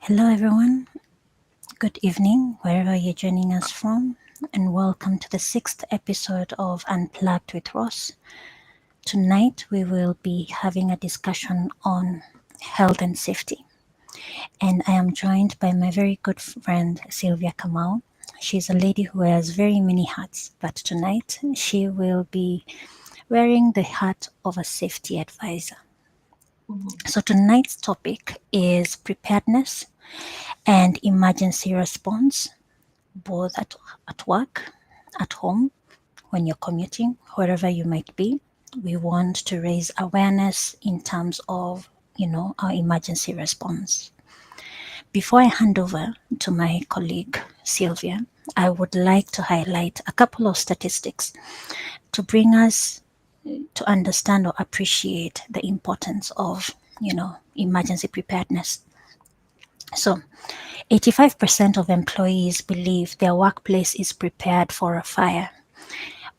Hello, everyone. Good evening, wherever you're joining us from, and welcome to the 6th episode of Unplugged with Ross. Tonight, we will be having a discussion on health and safety, and I am joined by my very good friend Sylvia Kamau. She's a lady who wears very many hats, but tonight she will be wearing the hat of a safety advisor. So, tonight's topic is preparedness and emergency response, both at work, at home, when you're commuting, wherever you might be. We want to raise awareness in terms of, our emergency response. Before I hand over to my colleague Sylvia, I would like to highlight a couple of statistics to bring us to understand or appreciate the importance of, emergency preparedness. So, 85% of employees believe their workplace is prepared for a fire,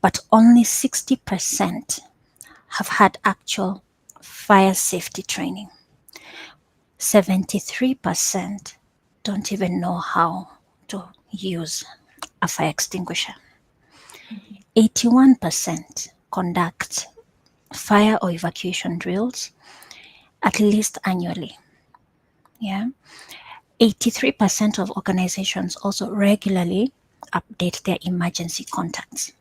but only 60% have had actual fire safety training. 73% don't even know how to use a fire extinguisher. 81% conduct fire or evacuation drills at least annually. Yeah. 83% of organizations also regularly update their emergency contacts.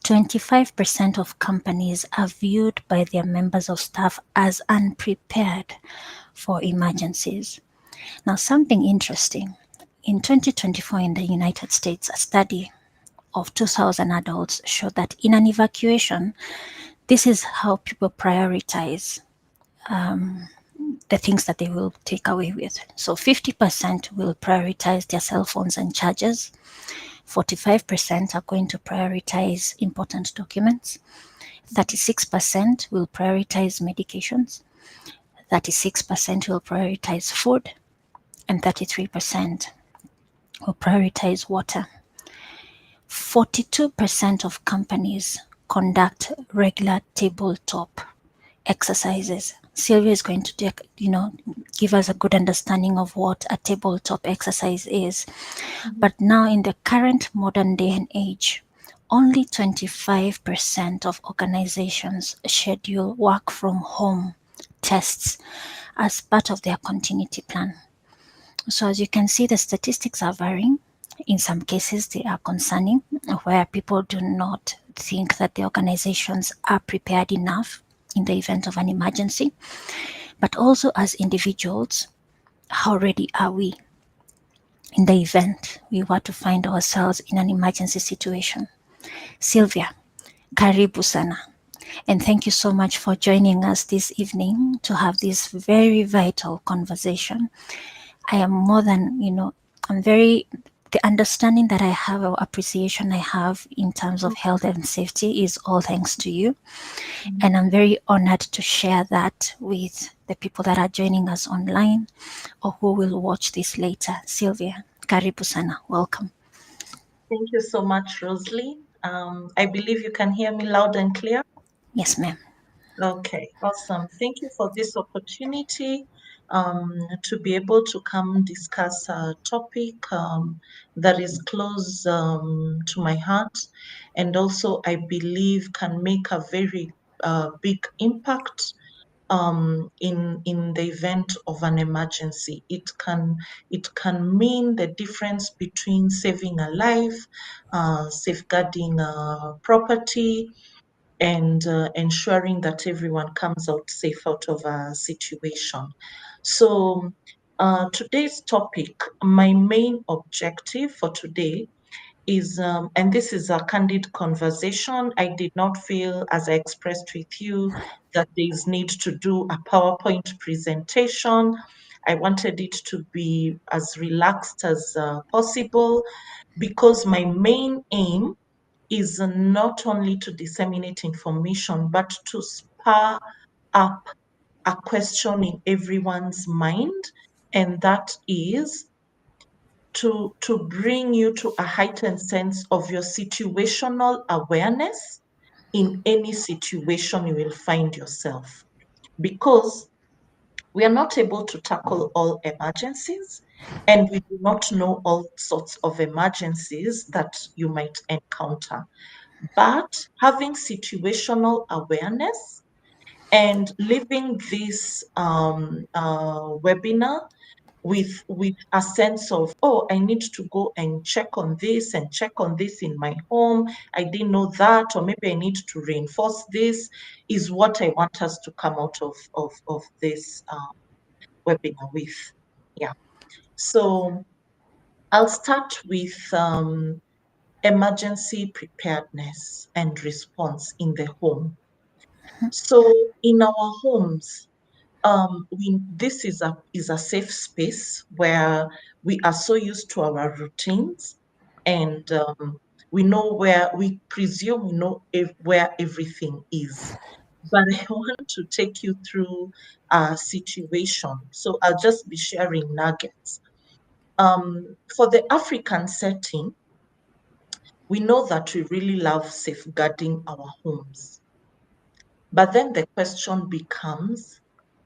25% of companies are viewed by their members of staff as unprepared for emergencies. Now, something interesting. In 2024 in the United States, a study of 2,000 adults showed that in an evacuation, this is how people prioritize the things that they will take away with. So 50% will prioritize their cell phones and chargers. 45% are going to prioritize important documents. 36% will prioritize medications. 36% will prioritize food. And 33% will prioritize water. 42% of companies conduct regular tabletop exercises. Sylvia is going to give us a good understanding of what a tabletop exercise is. But now in the current modern day and age, only 25% of organizations schedule work from home tests as part of their continuity plan. So as you can see, the statistics are varying. In some cases, they are concerning, where people do not think that the organizations are prepared enough in the event of an emergency. But also as individuals, how ready are we in the event we were to find ourselves in an emergency situation? Sylvia, karibu sana. And thank you so much for joining us this evening to have this very vital conversation. I am more than, the understanding that I have or appreciation I have in terms of health and safety is all thanks to you. And I'm very honored to share that with the people that are joining us online or who will watch this later. Sylvia, karibu sana. Welcome. Thank you so much, Rosalie. I believe you can hear me loud and clear. Yes, ma'am. Okay, awesome. Thank you for this opportunity to be able to come discuss a topic that is close to my heart, and also I believe can make a very big impact in the event of an emergency. It can mean the difference between saving a life, safeguarding property, and ensuring that everyone comes out safe out of a situation. So today's topic, my main objective for today is, and this is a candid conversation. I did not feel, as I expressed with you, that there is need to do a PowerPoint presentation. I wanted it to be as relaxed as possible, because my main aim is not only to disseminate information, but to spur up a question in everyone's mind and that is to bring you to a heightened sense of your situational awareness in any situation you will find yourself. Because we are not able to tackle all emergencies, and we do not know all sorts of emergencies that you might encounter. But having situational awareness and living this webinar with a sense of, oh, I need to go and check on this and check on this in my home. I didn't know that, or maybe I need to reinforce this, is what I want us to come out of this webinar with. Yeah. So I'll start with emergency preparedness and response in the home. So in our homes, this is a safe space where we are so used to our routines, and we know where we presume we know where everything is. But I want to take you through a situation. So I'll just be sharing nuggets. For the African setting, we know that we really love safeguarding our homes. But then the question becomes,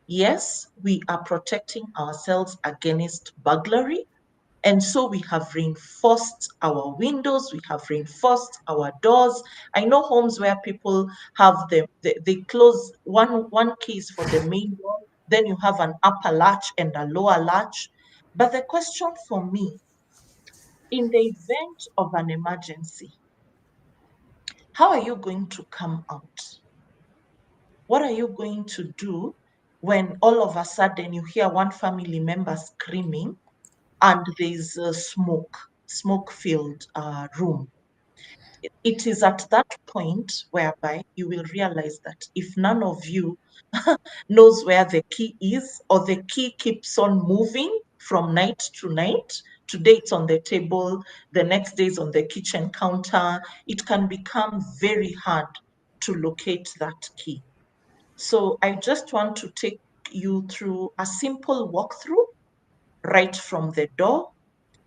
yes, we are protecting ourselves against burglary. And so we have reinforced our windows, we have reinforced our doors. I know homes where people have they close one keys for the main door, then you have an upper latch and a lower latch. But the question for me, in the event of an emergency, how are you going to come out? What are you going to do when all of a sudden you hear one family member screaming and there's a smoke filled room? It is at that point whereby you will realize that if none of you knows where the key is, or the key keeps on moving from night to night, today it's on the table, the next day is on the kitchen counter, it can become very hard to locate that key. So I just want to take you through a simple walkthrough right from the door.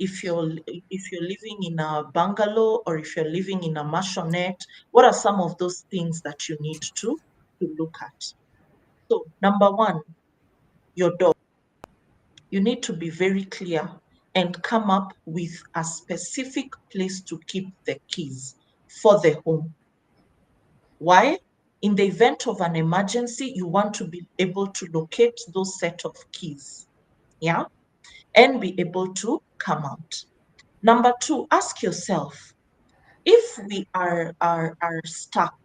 If you're living in a bungalow, or if you're living in a maisonette, what are some of those things that you need to look at? So number one, your door. You need to be very clear and come up with a specific place to keep the keys for the home. Why? In the event of an emergency, you want to be able to locate those set of keys, yeah, and be able to come out. Number two, ask yourself, if we are stuck,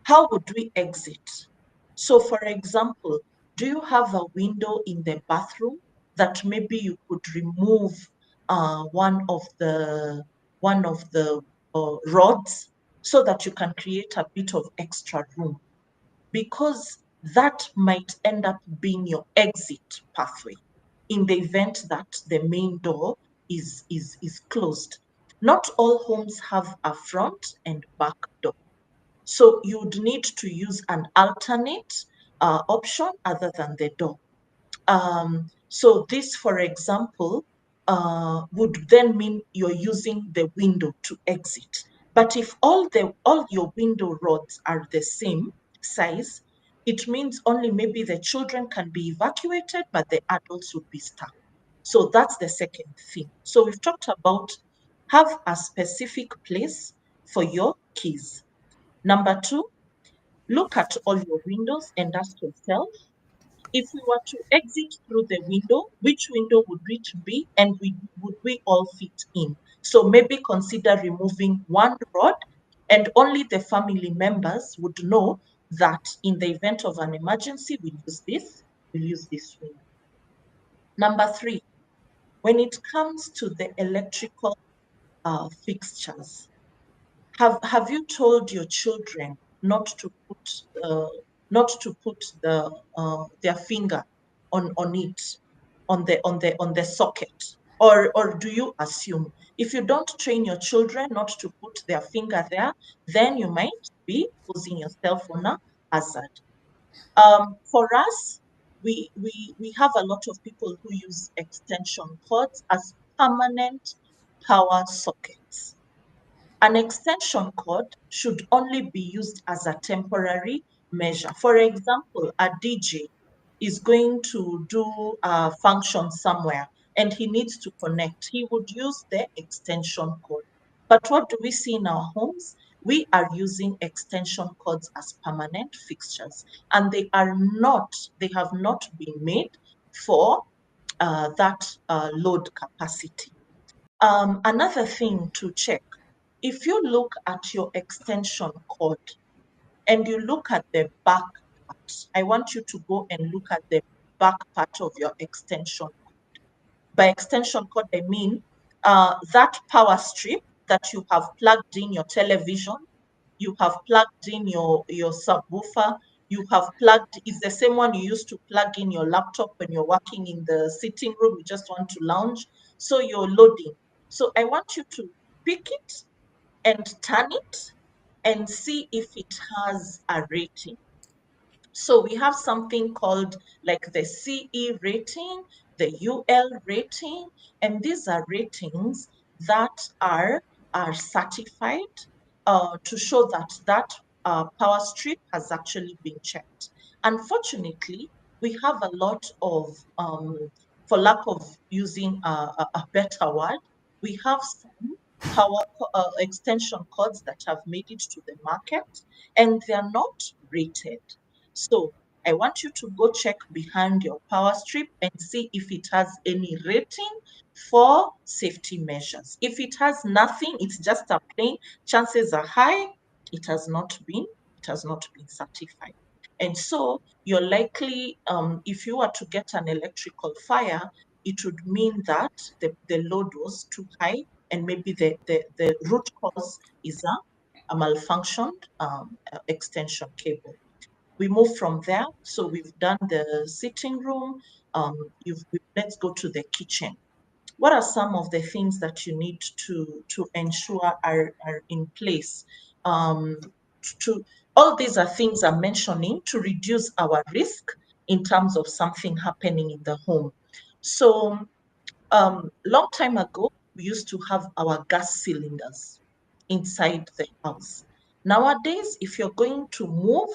how would we exit? So, for example, do you have a window in the bathroom that maybe you could remove one of the rods so that you can create a bit of extra room? Because that might end up being your exit pathway in the event that the main door is closed. Not all homes have a front and back door. So you'd need to use an alternate option other than the door. So this, for example, would then mean you're using the window to exit. But if all your window rods are the same size, it means only maybe the children can be evacuated, but the adults would be stuck. So that's the second thing. So we've talked about have a specific place for your keys. Number two, look at all your windows and ask yourself, if we were to exit through the window, which window would it be, and would we all fit in? So maybe consider removing one rod, and only the family members would know that in the event of an emergency, we'll use this window. Number three, when it comes to the electrical fixtures, have you told your children uh, not to put their finger on it, on the socket? Or do you assume, if you don't train your children not to put their finger there, then you might be posing yourself on a hazard? For us, we have a lot of people who use extension cords as permanent power sockets. An extension cord should only be used as a temporary measure. For example, a DJ is going to do a function somewhere and he needs to connect. He would use the extension cord. But what do we see in our homes? We are using extension cords as permanent fixtures, and they have not been made for that load capacity. Another thing to check, if you look at your extension cord and you look at the back part, I want you to go and look at the back part of your extension. By extension cord, I mean that power strip that you have plugged in your television, you have plugged in your subwoofer, you have plugged, is the same one you used to plug in your laptop when you're working in the sitting room, you just want to lounge. So you're loading. So I want you to pick it and turn it and see if it has a rating. So we have something called like the CE rating, the UL rating, and these are ratings that are certified to show that power strip has actually been checked. Unfortunately, we have a lot of, for lack of using a better word, we have some extension cords that have made it to the market and they are not rated. So I want you to go check behind your power strip and see if it has any rating for safety measures. If it has nothing, it's just a plain, chances are high it has not been certified. And so you're likely, if you were to get an electrical fire, it would mean that the load was too high and maybe the root cause is a malfunctioned extension cable. We move from there. So we've done the sitting room. Let's go to the kitchen. What are some of the things that you need to ensure are in place? Um, to all these are things I'm mentioning to reduce our risk in terms of something happening in the home. So long time ago, we used to have our gas cylinders inside the house. Nowadays, if you're going to move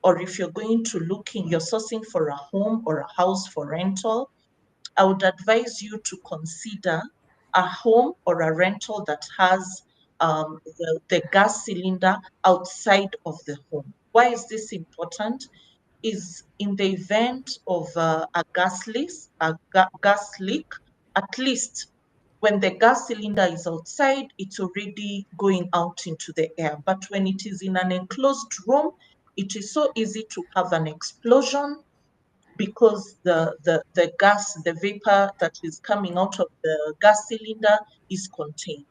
or if you're going to you're sourcing for a home or a house for rental, I would advise you to consider a home or a rental that has the gas cylinder outside of the home. Why is this important? Is in the event of gas leak, at least when the gas cylinder is outside, it's already going out into the air. But when it is in an enclosed room, it is so easy to have an explosion because the gas, the vapor that is coming out of the gas cylinder is contained.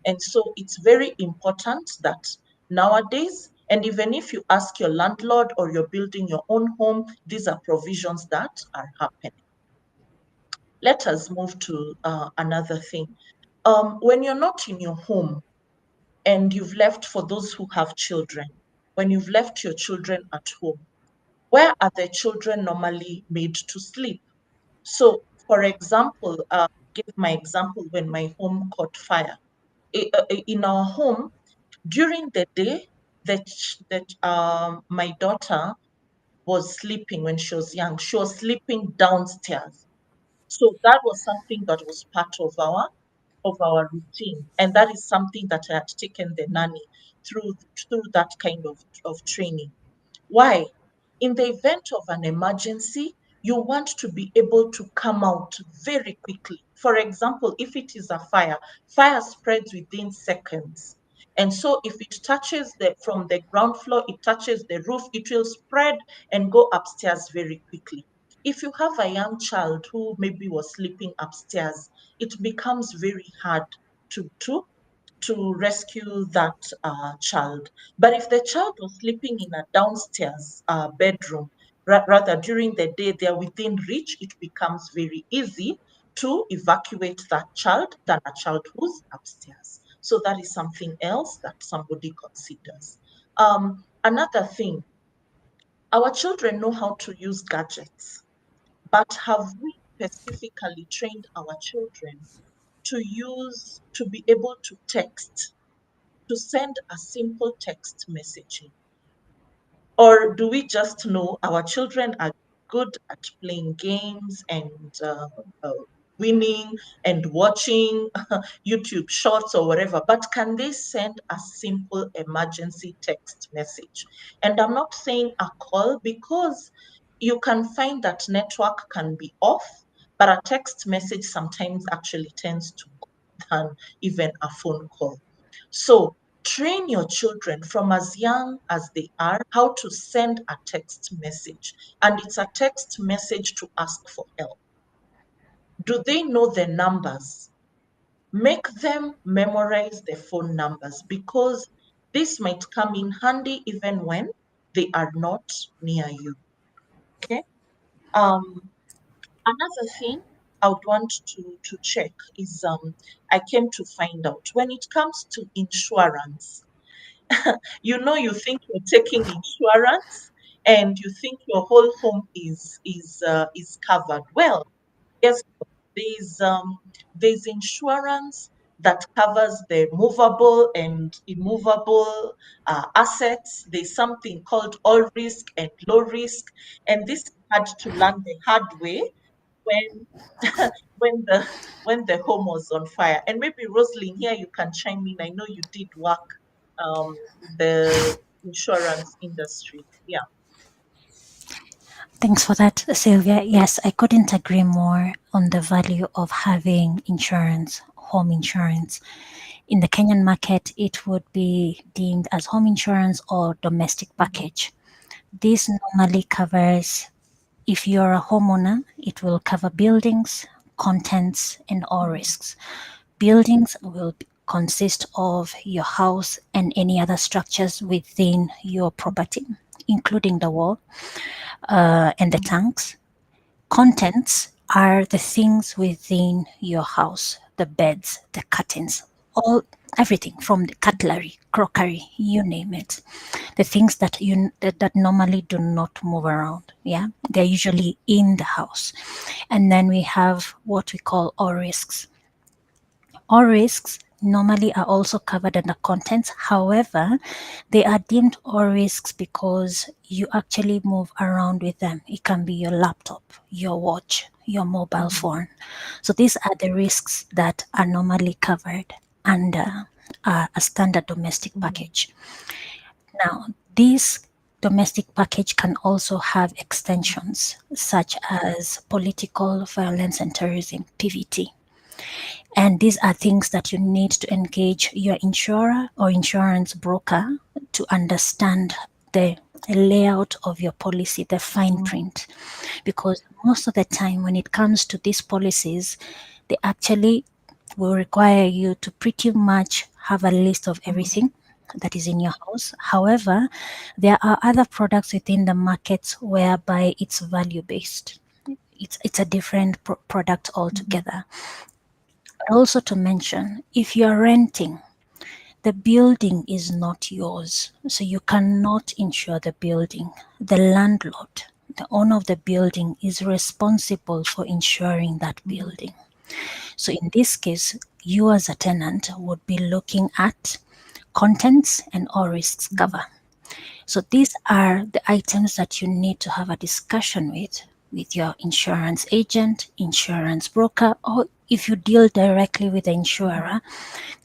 And so it's very important that nowadays, and even if you ask your landlord or you're building your own home, these are provisions that are happening. Let us move to another thing. When you're not in your home and you've left, for those who have children, when you've left your children at home, where are the children normally made to sleep? So, for example, give my example when my home caught fire. In our home, during the day, my daughter was sleeping when she was young. She was sleeping downstairs. So that was something that was part of our routine, and that is something that I had taken the nanny through that kind of training. Why? In the event of an emergency, you want to be able to come out very quickly. For example, if it is a fire, fire spreads within seconds. And so if it touches from the ground floor, it touches the roof, it will spread and go upstairs very quickly. If you have a young child who maybe was sleeping upstairs, it becomes very hard to rescue that child. But if the child was sleeping in a downstairs bedroom, rather during the day they're within reach, it becomes very easy to evacuate that child than a child who's upstairs. So that is something else that somebody considers. Another thing, our children know how to use gadgets. But have we specifically trained our children to be able to text, to send a simple text message? Or do we just know our children are good at playing games and uh, winning and watching YouTube shorts or whatever, but can they send a simple emergency text message? And I'm not saying a call, because you can find that network can be off, but a text message sometimes actually tends to go than even a phone call. So train your children from as young as they are how to send a text message. And it's a text message to ask for help. Do they know the numbers? Make them memorize the phone numbers, because this might come in handy even when they are not near you. Okay. Another thing I would want to check is, I came to find out when it comes to insurance, you think you're taking insurance and you think your whole home is covered. Well, yes, there's insurance that covers the movable and immovable assets. There's something called all risk and low risk, and this I had to learn the hard way when when the home was on fire. And maybe Rosalind, here you can chime in. I know you did work in the insurance industry. Yeah. Thanks for that, Sylvia. Yes, I couldn't agree more on the value of having insurance, home insurance. In the Kenyan market, it would be deemed as home insurance or domestic Mhm, package. This normally covers, if you're a homeowner, it will cover buildings, contents, and all mhm, risks. Buildings will consist of your house and any other structures within your property, including the wall and the mhm, tanks. Contents are the things within your house, the beds, the curtains, all everything from the cutlery, crockery, you name it. The things that normally do not move around. Yeah, they're usually in the house. And then we have what we call all risks. All risks normally are also covered under contents. However, they are deemed all risks because you actually move around with them. It can be your laptop, your watch, your mobile mhm, phone. So these are the risks that are normally covered under a standard domestic mhm, package. Now, this domestic package can also have mhm, extensions such as political violence and terrorism, PVT. And these are things that you need to engage your insurer or insurance broker to understand the layout of your policy, the fine mhm, print. Because most of the time, when it comes to these policies, they actually will require you to pretty much have a list of mhm, everything that is in your house. However, there are other products within the market whereby it's value based. It's a different product mhm, altogether. Also to mention, if you're renting, the building is not yours, so you cannot insure the building. The landlord, the owner of the building, is responsible for insuring that mhm, building. So in this case, you as a tenant would be looking at contents and all risks mhm, cover. So these are the items that you need to have a discussion with your insurance agent, insurance broker, or if you deal directly with the mhm, insurer,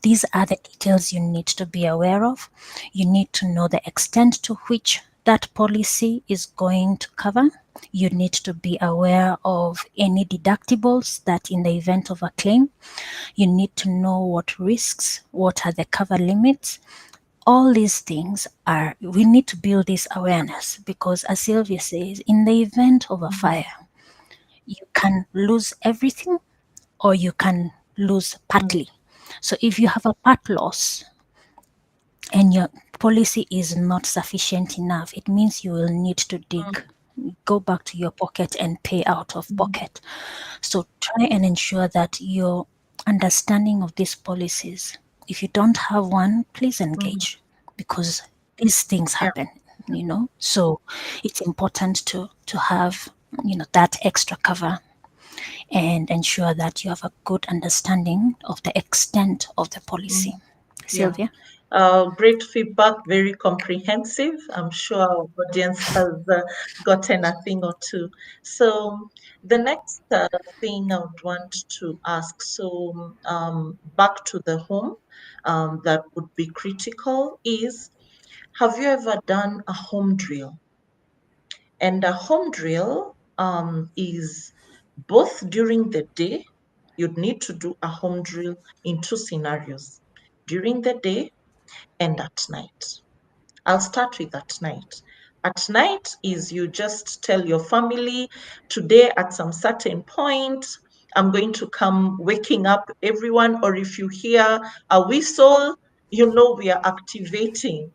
these are the details you need to be aware of. You need to know the extent to which that policy is going to cover. You need to be aware of any deductibles that in the event of a claim. You need to know what risks, what are the cover limits. All these things are, we need to build this awareness because, as Sylvia says, in the event of a mhm, fire, you can lose everything or you can lose mhm, partly. So if you have a part loss and your policy is not sufficient enough, it means you will need to dig, go back to your pocket and pay out of mhm, pocket. So try and ensure that your understanding of these policies, if you don't have one, please mhm. engage because these things Yeah. happen, you know. So it's important to have. that extra cover and ensure that you have a good understanding of the extent of the policy. Mm. Yeah. Sylvia? Great feedback, very comprehensive. I'm sure our audience has gotten a thing or two. So, the next thing I would want to ask, so back to the home, that would be critical is, have you ever done a home drill? And a home drill is both during the day, you'd need to do a home drill in two scenarios, during the day and at night. I'll start with at night. At night is you just tell your family, today at some certain point, I'm going to come waking up everyone, or if you hear a whistle, you know we are activating.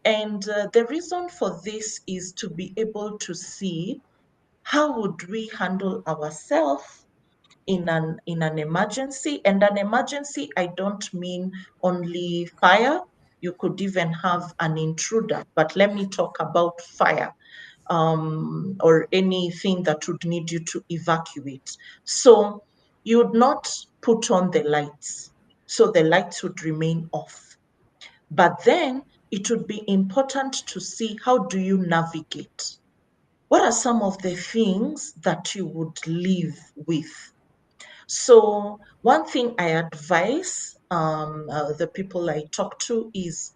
And the reason for this is to be able to see how would we handle ourselves in an emergency. And an emergency, I don't mean only fire. You could even have an intruder, but let me talk about fire, or anything that would need you to evacuate. So you would not put on the lights, so the lights would remain off. But then it would be important to see, how do you navigate? What are some of the things that you would live with? So one thing I advise the people I talk to is,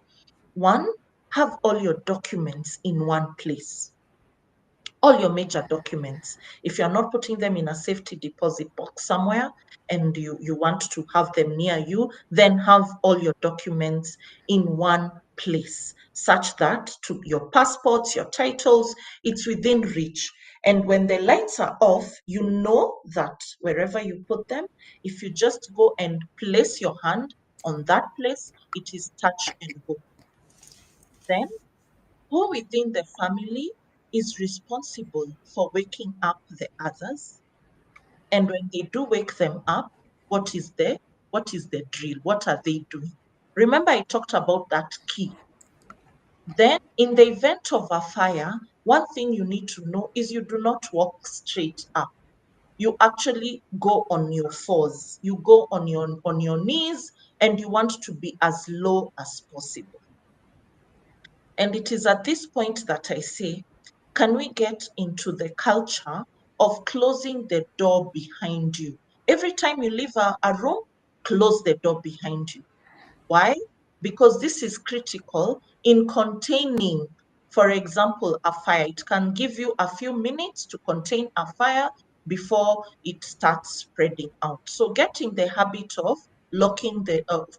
one, have all your documents in one place, all your major documents. If you're not putting them in a safety deposit box somewhere and you want to have them near you, then have all your documents in one place, such that to your passports, your titles, it's within reach. And when the lights are off, you know that wherever you put them, if you just go and place your hand on that place, it is touch and go. Then who within the family is responsible for waking up the others? And when they do wake them up, what is the drill? What are they doing? Remember, I talked about that key. Then, in the event of a fire, one thing you need to know is you do not walk straight up. You actually go on your fours. You go on your knees, and you want to be as low as possible. And it is at this point that I say, can we get into the culture of closing the door behind you? Every time you leave a room, close the door behind you. Why? Because this is critical in containing, for example, a fire. It can give you a few minutes to contain a fire before it starts spreading out. So get in the habit of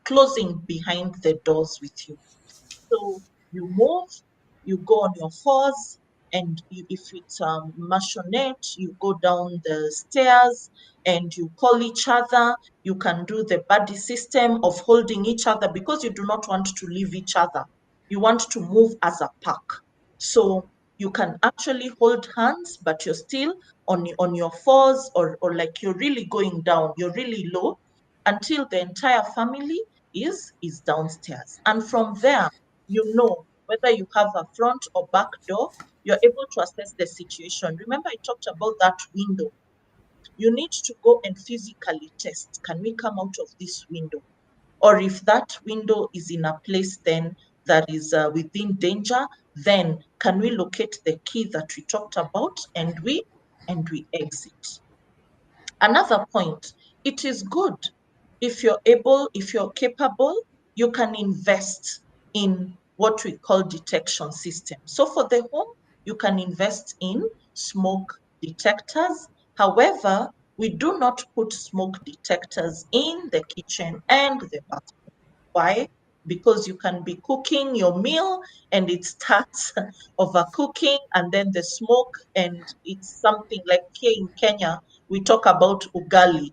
closing behind the doors with you. So you move, you go on your fours, and if it's marionette, you go down the stairs and you call each other. You can do the buddy system of holding each other because you do not want to leave each other. You want to move as a pack. So you can actually hold hands, but you're still on your fours, or like you're really going down, you're really low until the entire family is downstairs. And from there, you know whether you have a front or back door, you're able to assess the situation. Remember, I talked about that window. You need to go and physically test, can we come out of this window? Or if that window is in a place then that is within danger, then can we locate the key that we talked about, and we exit? Another point, it is good if you're able, if you're capable, you can invest in what we call detection systems. So for the home, you can invest in smoke detectors. However, we do not put smoke detectors in the kitchen and the bathroom. Why? Because you can be cooking your meal and it starts overcooking, and then the smoke, and it's something like here in Kenya, we talk about ugali,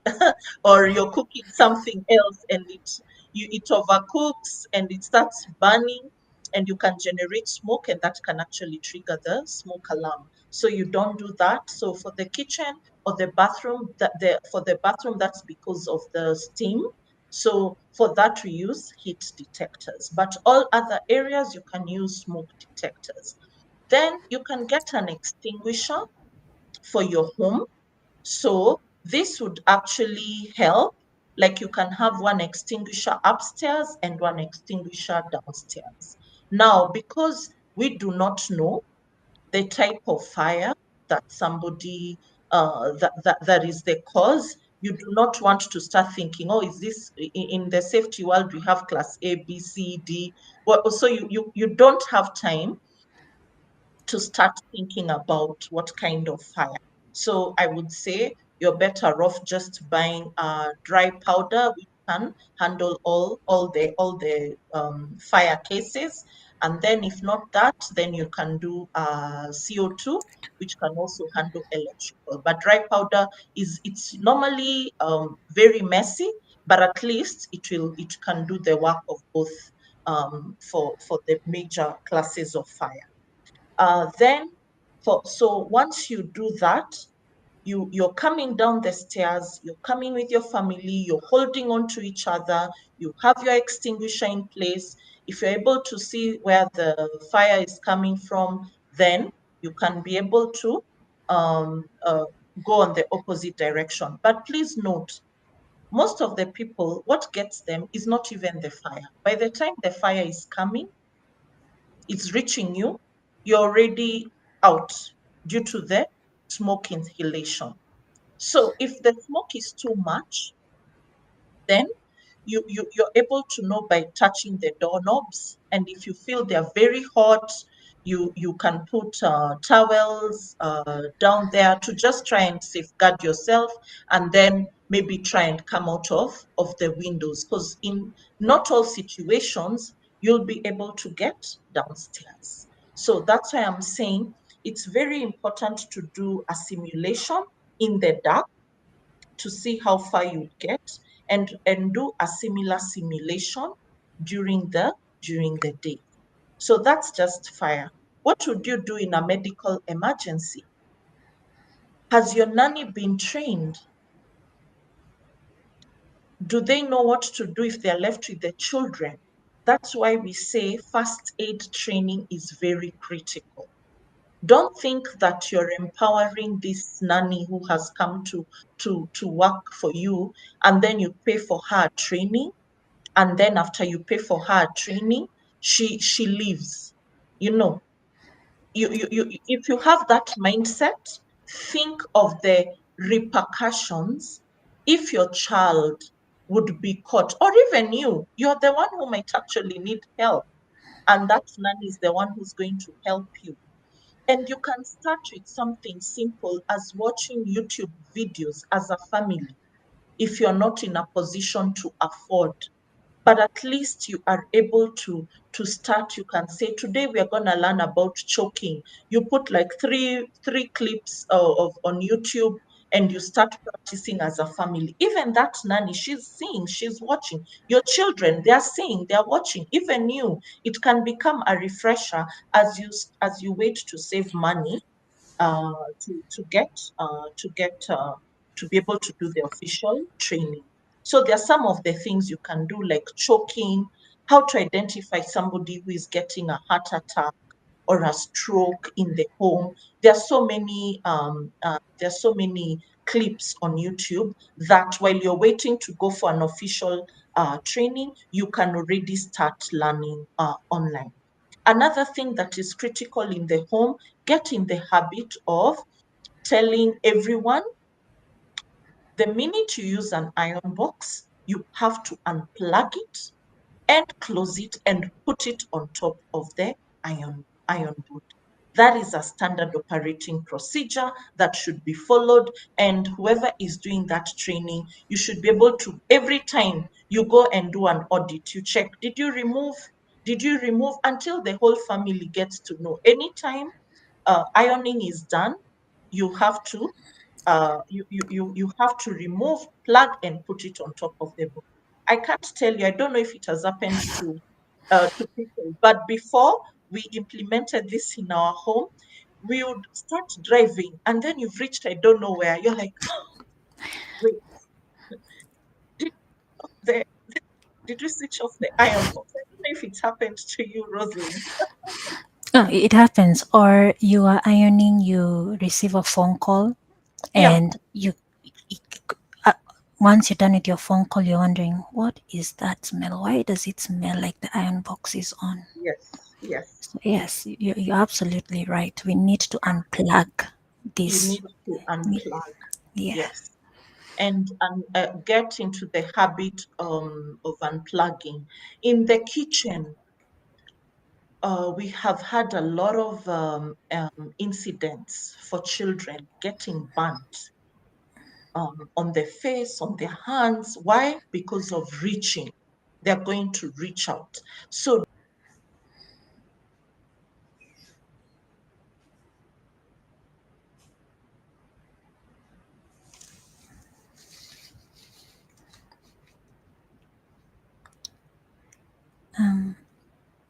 or you're cooking something else and it overcooks and it starts burning, and you can generate smoke, and that can actually trigger the smoke alarm. So you don't do that. So for the kitchen or the bathroom, for the bathroom, that's because of the steam. So for that, we use heat detectors. But all other areas, you can use smoke detectors. Then you can get an extinguisher for your home. So this would actually help. Like you can have one extinguisher upstairs and one extinguisher downstairs. Now, because we do not know the type of fire that somebody that is the cause, you do not want to start thinking, oh, is this in the safety world? We have class A, B, C, D. Well, so you don't have time to start thinking about what kind of fire. So I would say you're better off just buying dry powder, which can handle all the fire cases. And then if not that, then you can do CO2, which can also handle electrical. But dry powder it's normally very messy, but at least it can do the work of both for the major classes of fire. Then so once you do that, you're coming down the stairs, you're coming with your family, you're holding on to each other, you have your extinguisher in place. If you're able to see where the fire is coming from, then you can be able to um, uh, go on the opposite direction. But please note, most of the people, what gets them is not even the fire. By the time the fire is coming, it's reaching you, you're already out due to the smoke inhalation. So if the smoke is too much, then you're able to know by touching the doorknobs. And if you feel they're very hot, you can put towels down there to just try and safeguard yourself, and then maybe try and come out of the windows, because in not all situations you'll be able to get downstairs. So that's why I'm saying it's very important to do a simulation in the dark to see how far you get, and do a similar simulation during the day. So that's just fire. What would you do in a medical emergency? Has your nanny been trained? Do they know what to do if they're left with the children? That's why we say first aid training is very critical. Don't think that you're empowering this nanny who has come to work for you, and then you pay for her training, and then after you pay for her training, she leaves. You know, you if you have that mindset, think of the repercussions if your child would be caught, or even you're the one who might actually need help, and that nanny is the one who's going to help you. And you can start with something simple as watching YouTube videos as a family if you're not in a position to afford. But at least you are able to start. You can say, today we are going to learn about choking. You put like three clips of on YouTube, and you start practicing as a family. Even that nanny, she's seeing, she's watching. Your children, they are seeing, they are watching. Even you, it can become a refresher as you wait to save money uh, to get to be able to do the official training. So there are some of the things you can do, like choking, how to identify somebody who is getting a heart attack or a stroke in the home. There are so many clips on YouTube that while you're waiting to go for an official training, you can already start learning online. Another thing that is critical in the home, get in the habit of telling everyone the minute you use an iron box, you have to unplug it and close it and put it on top of the iron board. That is a standard operating procedure that should be followed. And whoever is doing that training, you should be able to, every time you go and do an audit, you check, did you remove until the whole family gets to know. Anytime ironing is done, you have to you have to remove, plug, and put it on top of the board. I can't tell you. I don't know if it has happened to people, but before we implemented this in our home, we would start driving, and then you've reached I don't know where. You're like, wait, did the did we switch off the iron box? I don't know if it's happened to you, Rosalind. Oh, it happens. Or you are ironing, you receive a phone call, Yeah, and you uh, once you're done with your phone call, you're wondering, what is that smell? Why does it smell like the iron box is on? yes, yes. So yes, you're absolutely right. We need to unplug You this. need to unplug. Yeah. Yes. And get into the habit of unplugging. In the kitchen, we have had a lot of incidents for children getting burnt on their face, on their hands. Why? Because of reaching. They're going to reach out. So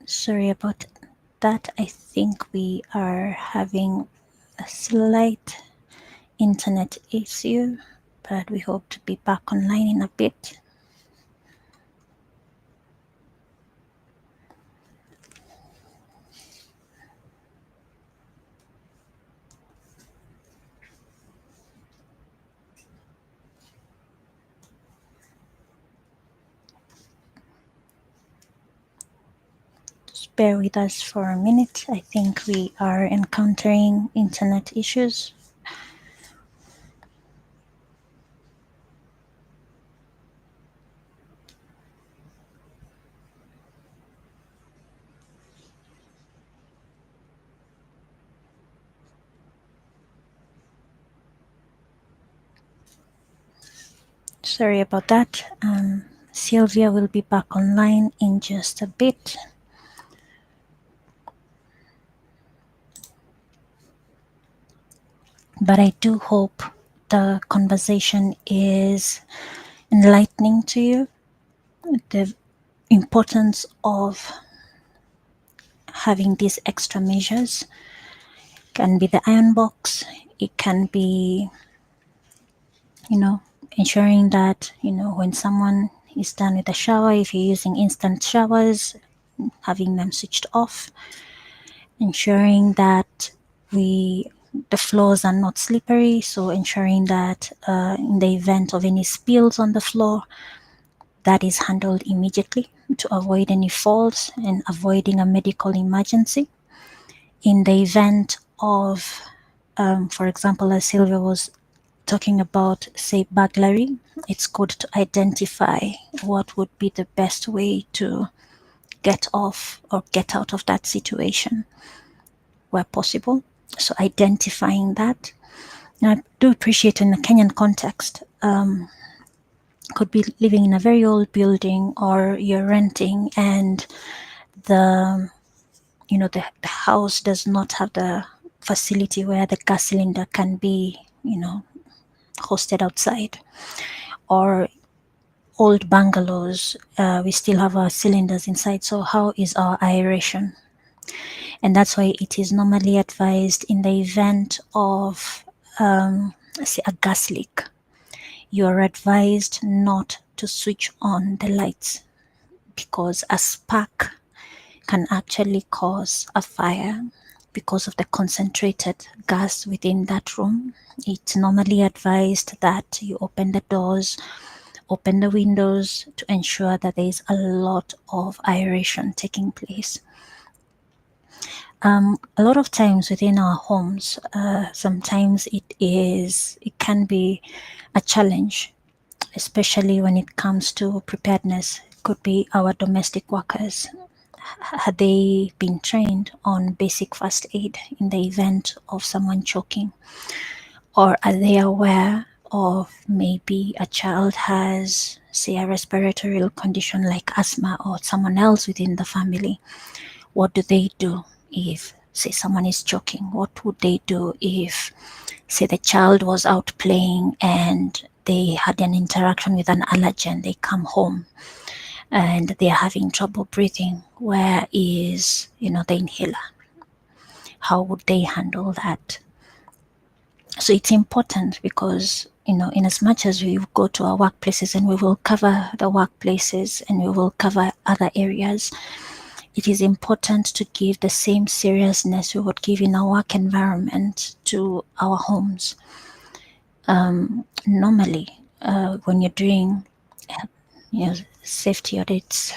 Sorry about that. I think we are having a slight internet issue, but we hope to be back online in a bit. Just bear with us for a minute. I think we are encountering internet issues. Sorry about that. Sylvia will be back online in just a bit. But I do hope the conversation is enlightening to you. The importance of having these extra measures can be the iron box, it can be, you know, ensuring that, when someone is done with the shower, if you're using instant showers, having them switched off, ensuring that we the floors are not slippery, so ensuring that in the event of any spills on the floor, that is handled immediately to avoid any falls and avoiding a medical emergency. In the event of, for example, as Sylvia was talking about, say, burglary, it's good to identify what would be the best way to get off or get out of that situation where possible. So identifying that. And I do appreciate in the Kenyan context, could be living in a very old building or you're renting and the the house does not have the facility where the gas cylinder can be, hosted outside, or old bungalows, we still have our cylinders inside. So how is our aeration? And that's why it is normally advised in the event of, say, a gas leak, you are advised not to switch on the lights because a spark can actually cause a fire because of the concentrated gas within that room. It's normally advised that you open the doors, open the windows to ensure that there is a lot of aeration taking place. A lot of times within our homes, sometimes it can be a challenge, especially when it comes to preparedness. It could be our domestic workers. Had they been trained on basic first aid in the event of someone choking? Or are they aware of maybe a child has, say, a respiratory condition like asthma or someone else within the family? What do they do if, say, someone is choking? What would they do if, say, the child was out playing and they had an interaction with an allergen, they come home and they're having trouble breathing? Where is, the inhaler? How would they handle that? So it's important because, in as much as we go to our workplaces, and we will cover the workplaces and we will cover other areas, it is important to give the same seriousness we would give in our work environment to our homes. Normally, when you're doing you know, safety audits,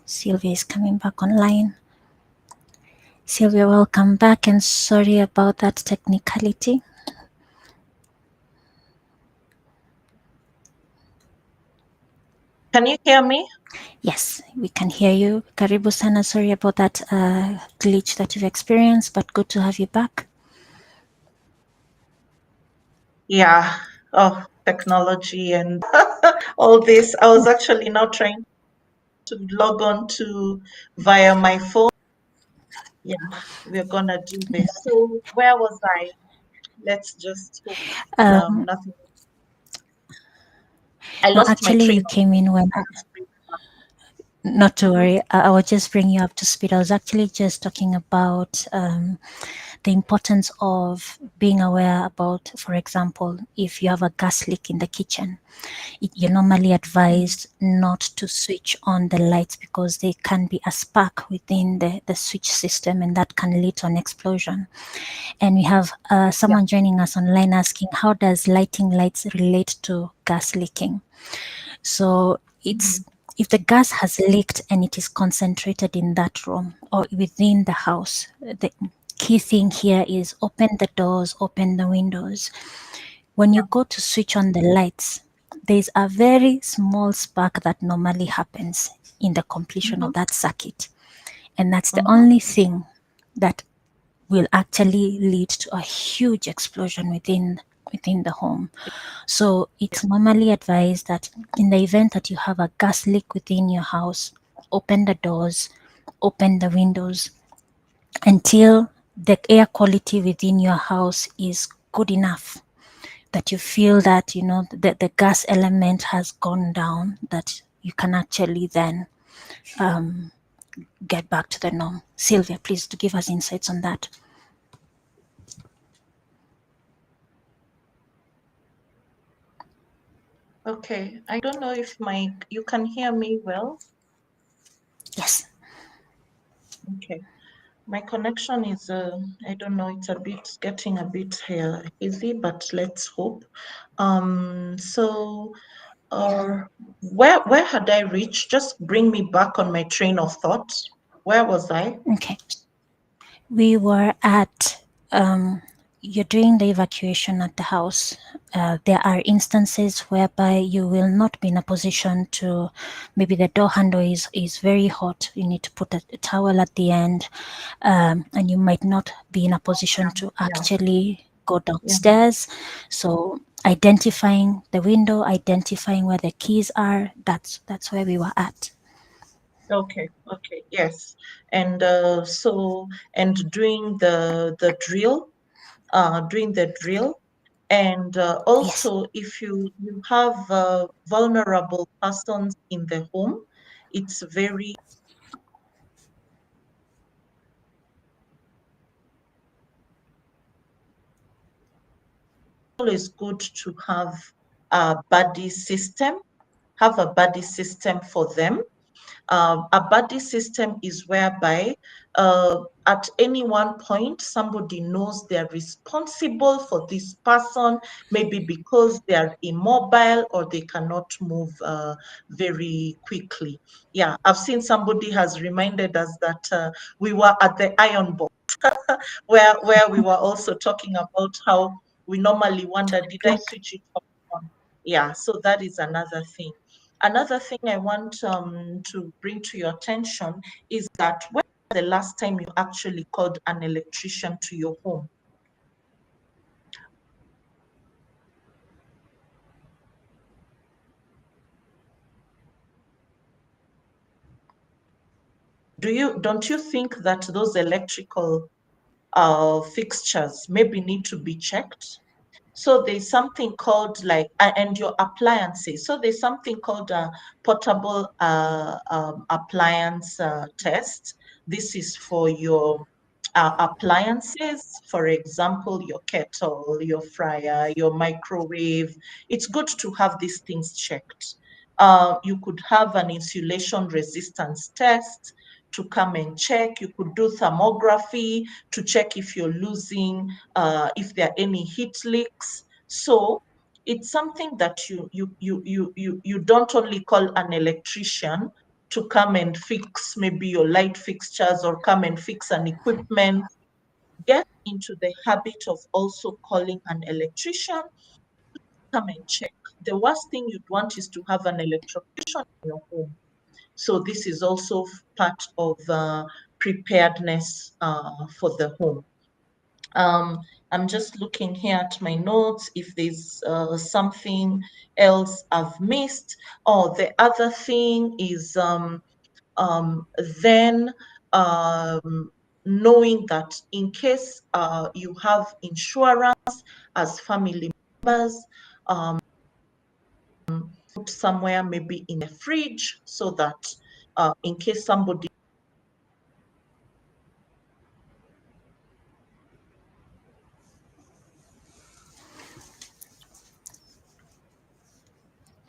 Sylvia is coming back online. Sylvia, welcome back, and sorry about that technicality. Can you hear me? Yes, we can hear you. Karibu sana. Sorry about that glitch that you've experienced, but good to have you back. Yeah. Oh, technology and all this. I was actually now trying to log on to via my phone. Yeah, we're gonna do this. So where was I? Let's just hope Um, nothing. I no, lost my actually, train you of came in when thought. not to Mhm. worry. I will just bring you up to speed. I was actually just talking about the importance of being aware about, for example, if you have a gas leak in the kitchen, you're normally Mhm. advised not to switch on the lights because there can be a spark within the switch system and that can lead to an explosion. And we have Yeah. someone joining us online asking, how does lighting lights relate to gas leaking? So it's Mhm. if the gas has leaked and it is concentrated in that room or within the house, the key thing here is open the doors, open the windows. When you Yeah. go to switch on the lights, there's a very small spark that normally happens in the completion of Mhm. that circuit. And that's the Mhm. only thing that will actually lead to a huge explosion within the home. So it's normally advised that in the event that you have a gas leak within your house, open the doors, open the windows until the air quality within your house is good enough that you feel that the gas element has gone down, that you can actually then get back to the norm. Sylvia, please to give us insights on that. Okay. I don't know if my you can hear me well. Yes. Okay. My connection is I don't know, it's a bit getting a bit easy, but let's hope. So where had I reached? Just bring me back on my train of thought. Where was I? Okay. We were at you're doing the evacuation at the house. There are instances whereby you will not be in a position to, maybe the door handle is very hot. You need to put a towel at the end, and you might not be in a position to Yeah. actually go Yeah. downstairs. So identifying the window, identifying where the keys are, that's where we were at. Okay. Okay. Yes. And and doing the drill, and Yes. also if you have vulnerable persons in the home, it's very always good to a buddy system, have a buddy system for them. A buddy system is whereby at any one point somebody knows they're responsible for this person, maybe because they're immobile or they cannot move very quickly. Yeah, I've seen somebody has reminded us that we were at the iron box where we were also talking about how we normally wonder, did I Correct. switch it off on? Yeah, so that is another thing. Another thing I want to bring to your attention is that when was the last time you actually called an electrician to your home? Don't you think that those electrical fixtures maybe need to be checked? So there's something called like, and your appliances. So there's something called a portable appliance test. This is for your appliances, for example, your kettle, your fryer, your microwave. It's good to have these things checked. You could have an insulation resistance test. to come and check. You could do thermography to check if you're losing, if there are any heat leaks. So it's something that you don't only call an electrician to come and fix maybe your light fixtures or come and fix an equipment. Get into the habit of also calling an electrician, come and check. The worst thing you'd want is to have an electrocution in your home. So this is also part of preparedness for the home. Um, I'm just looking here at my notes if there's something else I've missed. Oh, the other thing is um, then knowing that in case you have insurance as family members, um, put somewhere maybe in a fridge so that in case somebody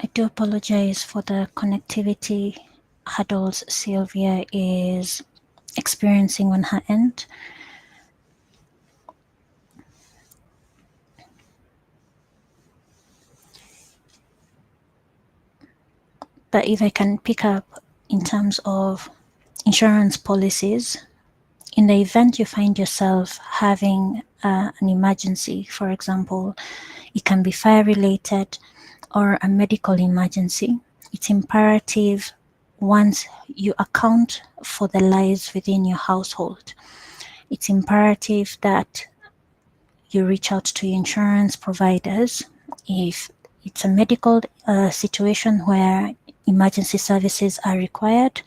I do apologize for the connectivity hurdles Sylvia is experiencing on her end. But if I can pick up in terms of insurance policies, in the event you find yourself having an emergency, for example, it can be fire related or a medical emergency, it's imperative once you account for the lives within your household, it's imperative that you reach out to insurance providers. If it's a medical situation where emergency services are required,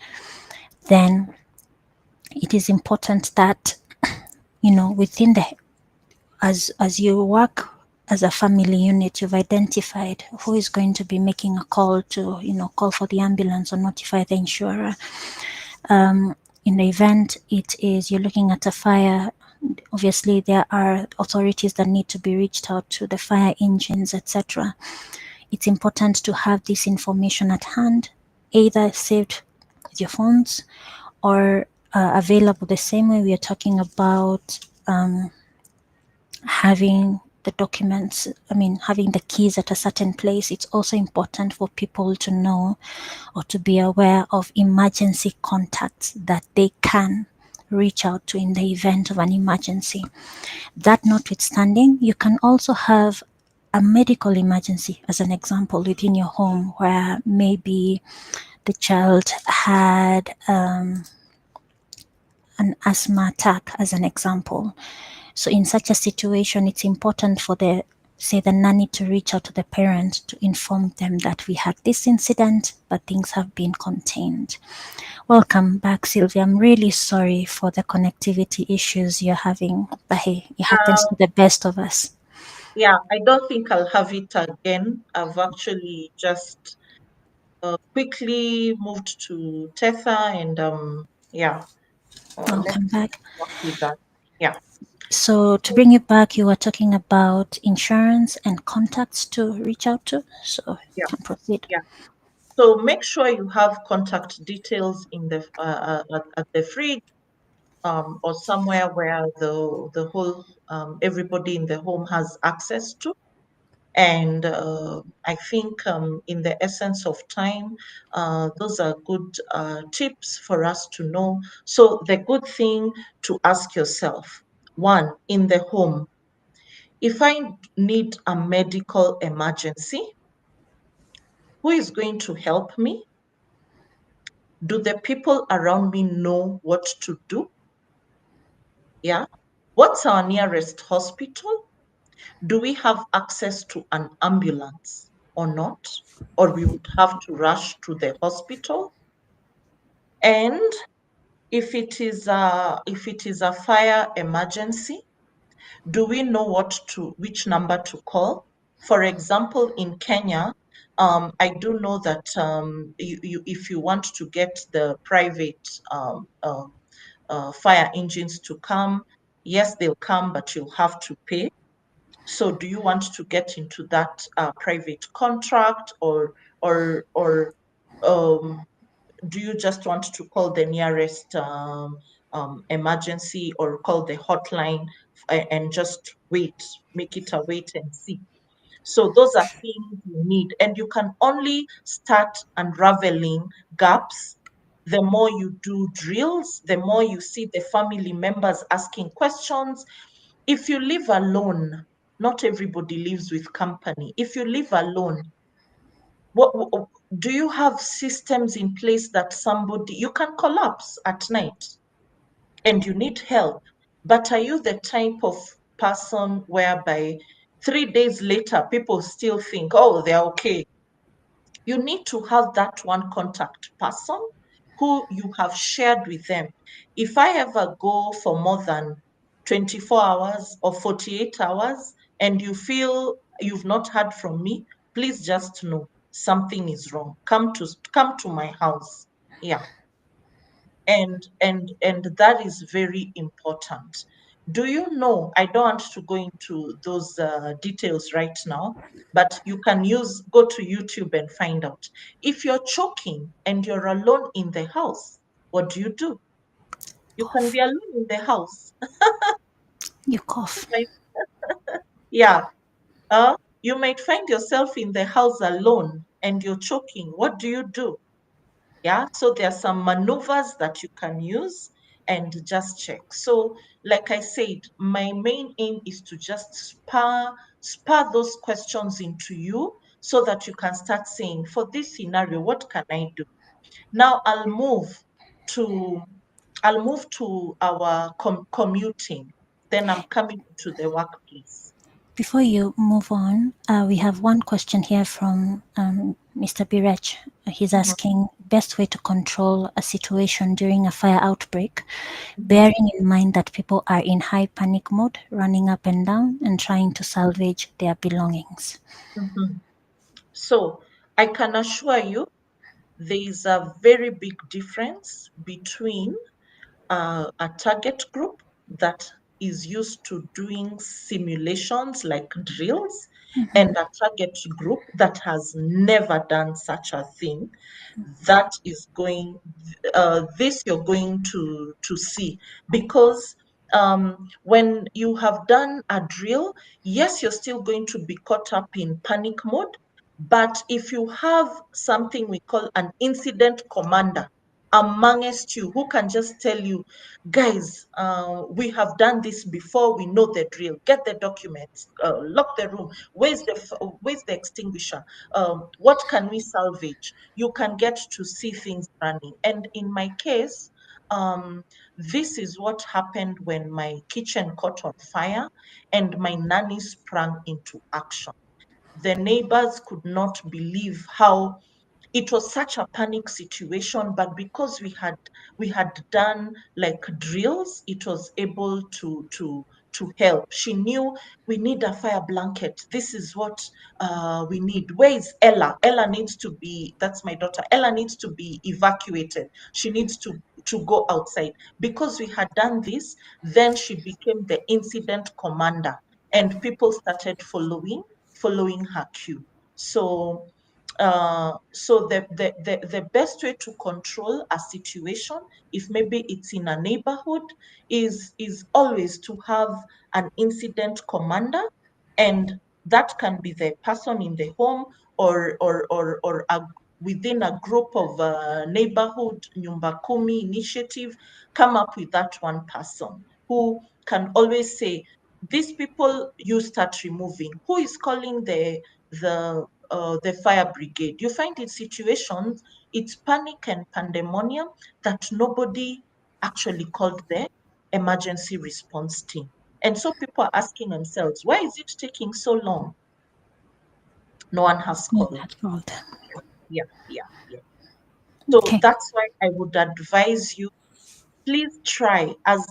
then it is important that within the as you work as a family unit, you've identified who is going to be making a call to call for the ambulance or notify the insurer. In the event it is you're looking at a fire, obviously there are authorities that need to be reached out to, the fire engines, etc. It's important to have this information at hand, either saved with your phones or available the same way we are talking about having the documents, having the keys at a certain place. It's also important for people to know or to be aware of emergency contacts that they can reach out to in the event of an emergency. That notwithstanding, you can also have a medical emergency, as an example, within your home where maybe the child had an asthma attack, as an example. So in such a situation, it's important for the nanny to reach out to the parent to inform them that we had this incident, but things have been contained. Welcome back, Sylvia. I'm really sorry for the connectivity issues you're having, but hey, it happens to the best of us. yeah, I don't think I'll have it again. I've actually just quickly moved to Tether and yeah, let's Welcome back. work with that. Yeah, So to bring you back, you were talking about insurance and contacts to reach out to. So you yeah, can proceed. yeah. So make sure you have contact details in the at the fridge or somewhere where the whole everybody in the home has access to. And I think in the essence of time, those are good tips for us to know. So the good thing to ask yourself, one, in the home, if I need a medical emergency, who is going to help me? Do the people around me know what to do? Yeah. What's our nearest hospital? Do we have access to an ambulance or not? Or we would have to rush to the hospital? And if it is a fire emergency, do we know which number to call? For example, in Kenya, I do know that if you want to get the private fire engines to come, yes, they'll come, but you'll have to pay. So, do you want to get into that private contract, or um, do you just want to call the nearest emergency or call the hotline and just wait, make it a wait and see? So those are things you need, and you can only start unraveling gaps the more you do drills, the more you see the family members asking questions. If you live alone, not everybody lives with company. If you live alone, what do you have systems in place that somebody you can collapse at night and you need help? But are you the type of person whereby 3 days later people still think, oh, they're okay? You need to have that one contact person who you have shared with them. If I ever go for more than 24 hours or 48 hours and you feel you've not heard from me, please just know something is wrong. Come to my house. Yeah. And that is very important. Do you know, I don't want to go into those details right now, but you can go to YouTube and find out. If you're choking and you're alone in the house, what do? You can Cough. be alone in the house. You cough. Like, yeah. You might find yourself in the house alone and you're choking. What do? Yeah, so there are some maneuvers that you can use and just check. So like I said, my main aim is to just spur those questions into you so that you can start saying, for this scenario, what can I do? Now to I'll move to our commuting, then I'm coming to the workplace. Before you move on, we have one question here from Mr. Birech. He's Mhm, asking best way to control a situation during a fire outbreak, mhm, bearing in mind that people are in high panic mode, running up and down and trying to salvage their belongings. mhm. So I can assure you there is a very big difference between a target group that is used to doing simulations like drills and a target group that has never done such a thing. That is going this you're going to see, because when you have done a drill, yes, you're still going to be caught up in panic mode. But if you have something we call an incident commander amongst you who can just tell you, guys, we have done this before, we know the drill, get the documents, lock the room, where's the extinguisher, what can we salvage, you can get to see things running. And in my case, this is what happened when my kitchen caught on fire and my nanny sprang into action. The neighbors could not believe how it was such a panic situation, but because we had done like drills, it was able to help. She knew we need a fire blanket, this is what we need, where is Ella needs to be, that's my daughter, Ella needs to be evacuated, she needs to go outside. Because we had done this, then she became the incident commander and people started following her cue. So the best way to control a situation, if maybe it's in a neighborhood, is always to have an incident commander, and that can be the person in the home or within a group of neighborhood nyumba kumi initiative. Come up with that one person who can always say, these people you start removing. Who is calling the fire brigade? You find in situations it's panic and pandemonium that nobody actually called the emergency response team. And so people are asking themselves, why is it taking so long? No one has No, called. that's old. Yeah, yeah, yeah. So Okay. that's why I would advise you, please try, as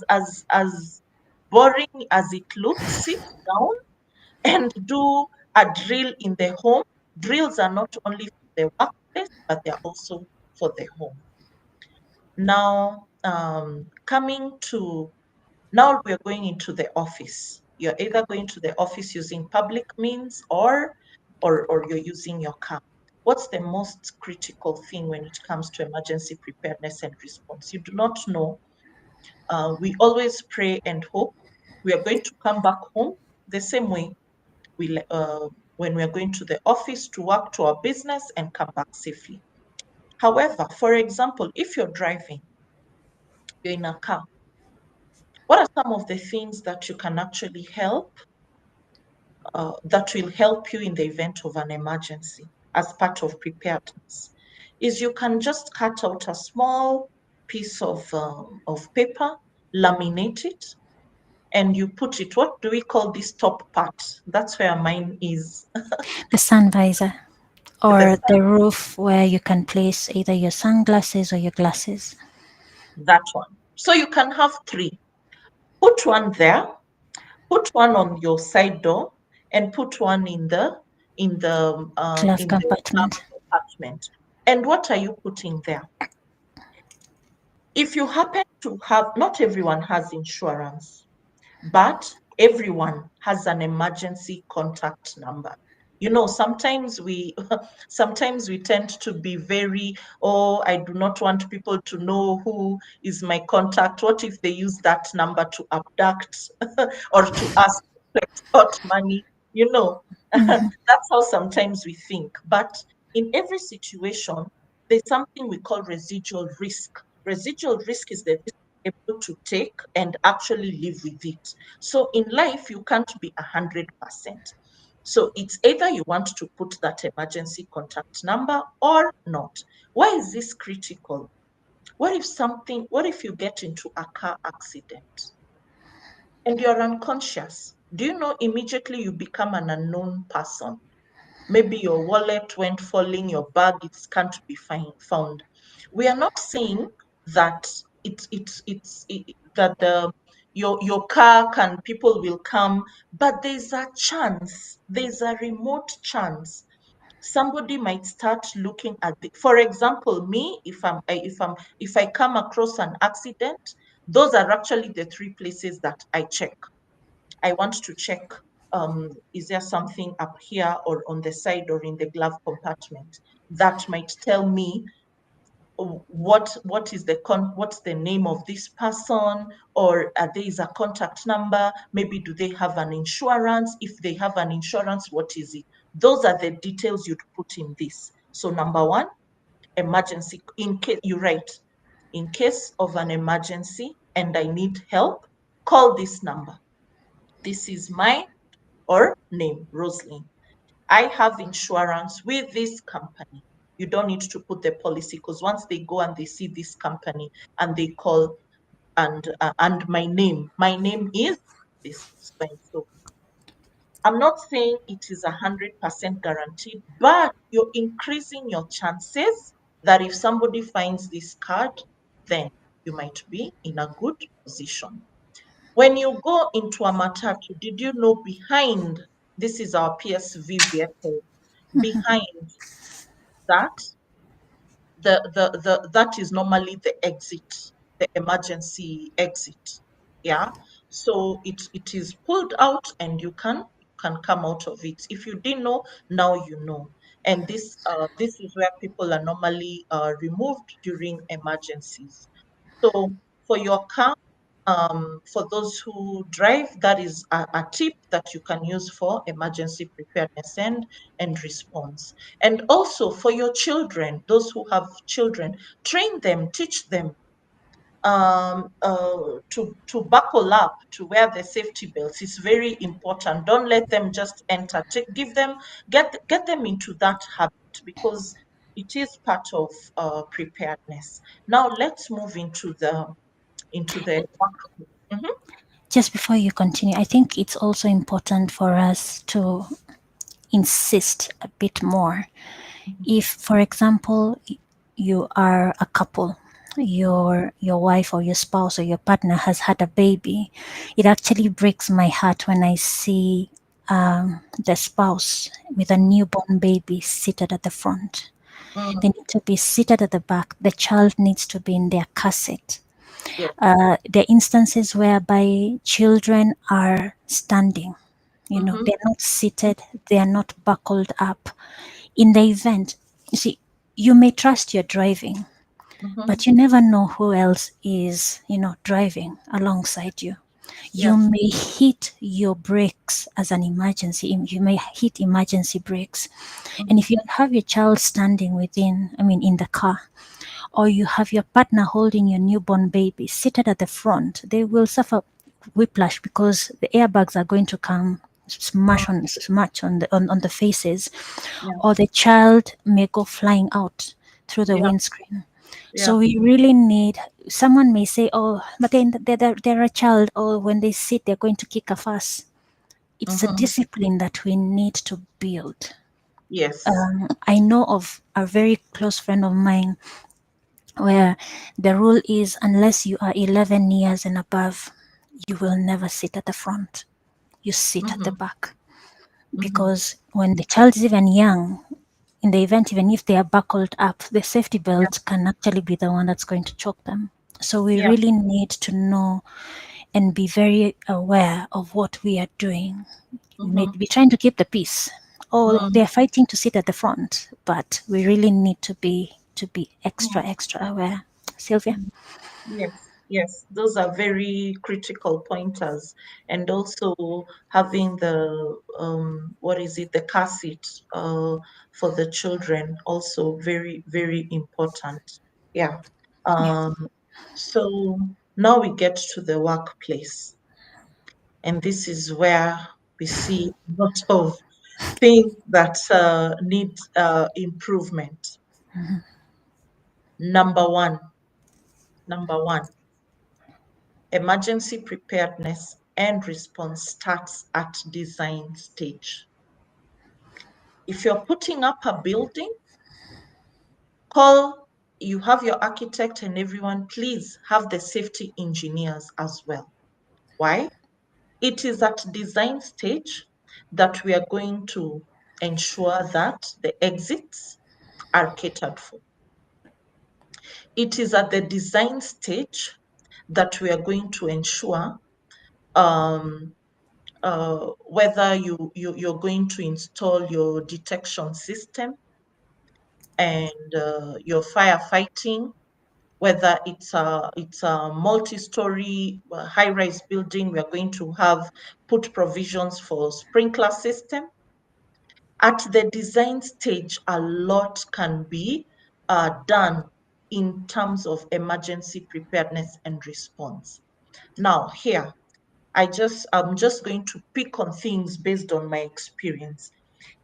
boring as it looks, sit down and do a drill in the home. Drills are not only for the workplace, but they're also for the home. Now, now we're going into the office. You're either going to the office using public means or you're using your car. what's the most critical thing when it comes to emergency preparedness and response? You do not know. We always pray and hope we are going to come back home the same way when we are going to the office to work to our business and come back safely. However, for example, if you're driving, you're in a car, what are some of the things that you can actually that will help you in the event of an emergency as part of preparedness? Is you can just cut out a small piece of paper, laminate it, and you put it, what do we call this top part? That's where mine is. The sun visor The or the roof where you can place either your sunglasses or your glasses. that one. So you can have three. Put one there, put one on your side door, and put one Glove in the glove compartment. compartment. And what are you putting there? If you happen to have, not everyone has insurance, but everyone has an emergency contact number. You know, sometimes we sometimes we tend to be very, oh, I do not want people to know who is my contact. What if they use that number to abduct or to ask to extort money? You know, Mhm. that's how sometimes we think. But in every situation, there's something we call residual risk. Residual risk is the risk able to take and actually live with it. So in life, you can't be 100%. So it's either you want to put that emergency contact number or not. Why is this critical? What if you get into a car accident and you're unconscious? Do you know immediately you become an unknown person? Maybe your wallet went falling, your bag it can't be found. We are not saying that that your car can people will come, but there's a chance, there's a remote chance somebody might start looking at the, for example, me, if I come across an accident, those are actually the three places that I check. I want to check, is there something up here or on the side or in the glove compartment that might tell me what's the name of this person, or there is a contact number, maybe do they have an insurance? If they have an insurance, what is it? Those are the details you'd put in this. So number one, emergency, in case you write, in case of an emergency and I need help, call this number. This is my or name, Rosalind. I have insurance with this company. You don't need to put the policy, because once they go and they see this company and they call, and my name is this. So I'm not saying it is 100% guaranteed, but you're increasing your chances that if somebody finds this card, then you might be in a good position. When you go into a matatu, did you know behind, this is our PSV vehicle, behind that, that is normally the exit, the emergency exit. Yeah. So it is pulled out and you can come out of it. If you didn't know, now you know. And this is where people are normally removed during emergencies. So for your car, for those who drive, that is a tip that you can use for emergency preparedness and response. And also for your children, those who have children, train them, teach them to buckle up, to wear the safety belts. It's very important. Don't let them just enter. Give them, get them into that habit, because it is part of preparedness. Now let's move into the work. Mhm. Just before you continue, I think it's also important for us to insist a bit more. If, for example, you are a couple, your wife or your spouse or your partner has had a baby, it actually breaks my heart when I see the spouse with a newborn baby seated at the front. Mm, They need to be seated at the back. The child needs to be in their cassette. yes. There are instances whereby children are standing, Mm-hmm. they're not seated, they are not buckled up. In the event, You see, you may trust your driving, Mm-hmm. but you never know who else is, driving alongside you. You Yes. may hit your brakes as an emergency. You may hit emergency brakes. And Mm-hmm. if you have your child standing in the car, or you have your partner holding your newborn baby seated at the front, they will suffer whiplash because the airbags are going to come smash on the faces, Yeah. or the child may go flying out through the Yeah. windscreen. Yeah. So we really need, someone may say, oh, but then they're a child, or when they sit, they're going to kick a fuss. It's a Mm-hmm. discipline that we need to build. Yes. I know of a very close friend of mine where the rule is unless you are 11 years and above, you will never sit at the front. You sit at the Mm-hmm. back. Mm-hmm. Because when the child is even young, in the event, even if they are buckled up, the safety Yeah. belt can actually be the one that's going to choke them. So we Yeah. really need to know and be very aware of what we are doing. We may Mm-hmm. be trying to keep the peace. Oh, Mm-hmm. they're fighting to sit at the front, but we really need to be extra aware. Sylvia? Mm-hmm. Yes, yes, those are very critical pointers. And also having the what is it, the car seat for the children, also very, very important. Yeah. Yeah. Um, so now we get to the workplace, and this is where we see a lot of things that need improvement. Number one, number one. Emergency preparedness and response starts at design stage. If you're putting up a building, you have your architect and everyone, please have the safety engineers as well. Why? It is at design stage that we are going to ensure that the exits are catered for. It is at the design stage that we are going to ensure um, whether you're going to install your detection system and your firefighting, whether it's a multi-story high-rise building, we are going to have put provisions for sprinkler system. At the design stage, a lot can be done in terms of emergency preparedness and response. Now, here, I'm just going to pick on things based on my experience.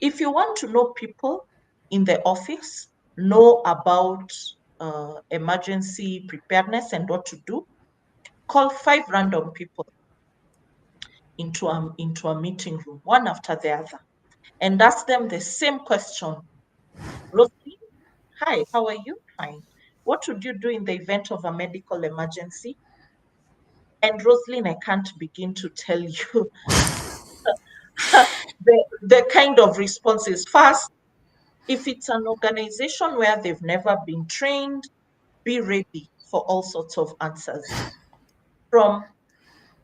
If you want to know people in the office, know about emergency preparedness and what to do, call 5 random people into a meeting room, one after the other, and ask them the same question. Rosie, hi, how are you? Fine. What would you do in the event of a medical emergency? And Rosaline, I can't begin to tell you the kind of responses. First, if it's an organization where they've never been trained, be ready for all sorts of answers. From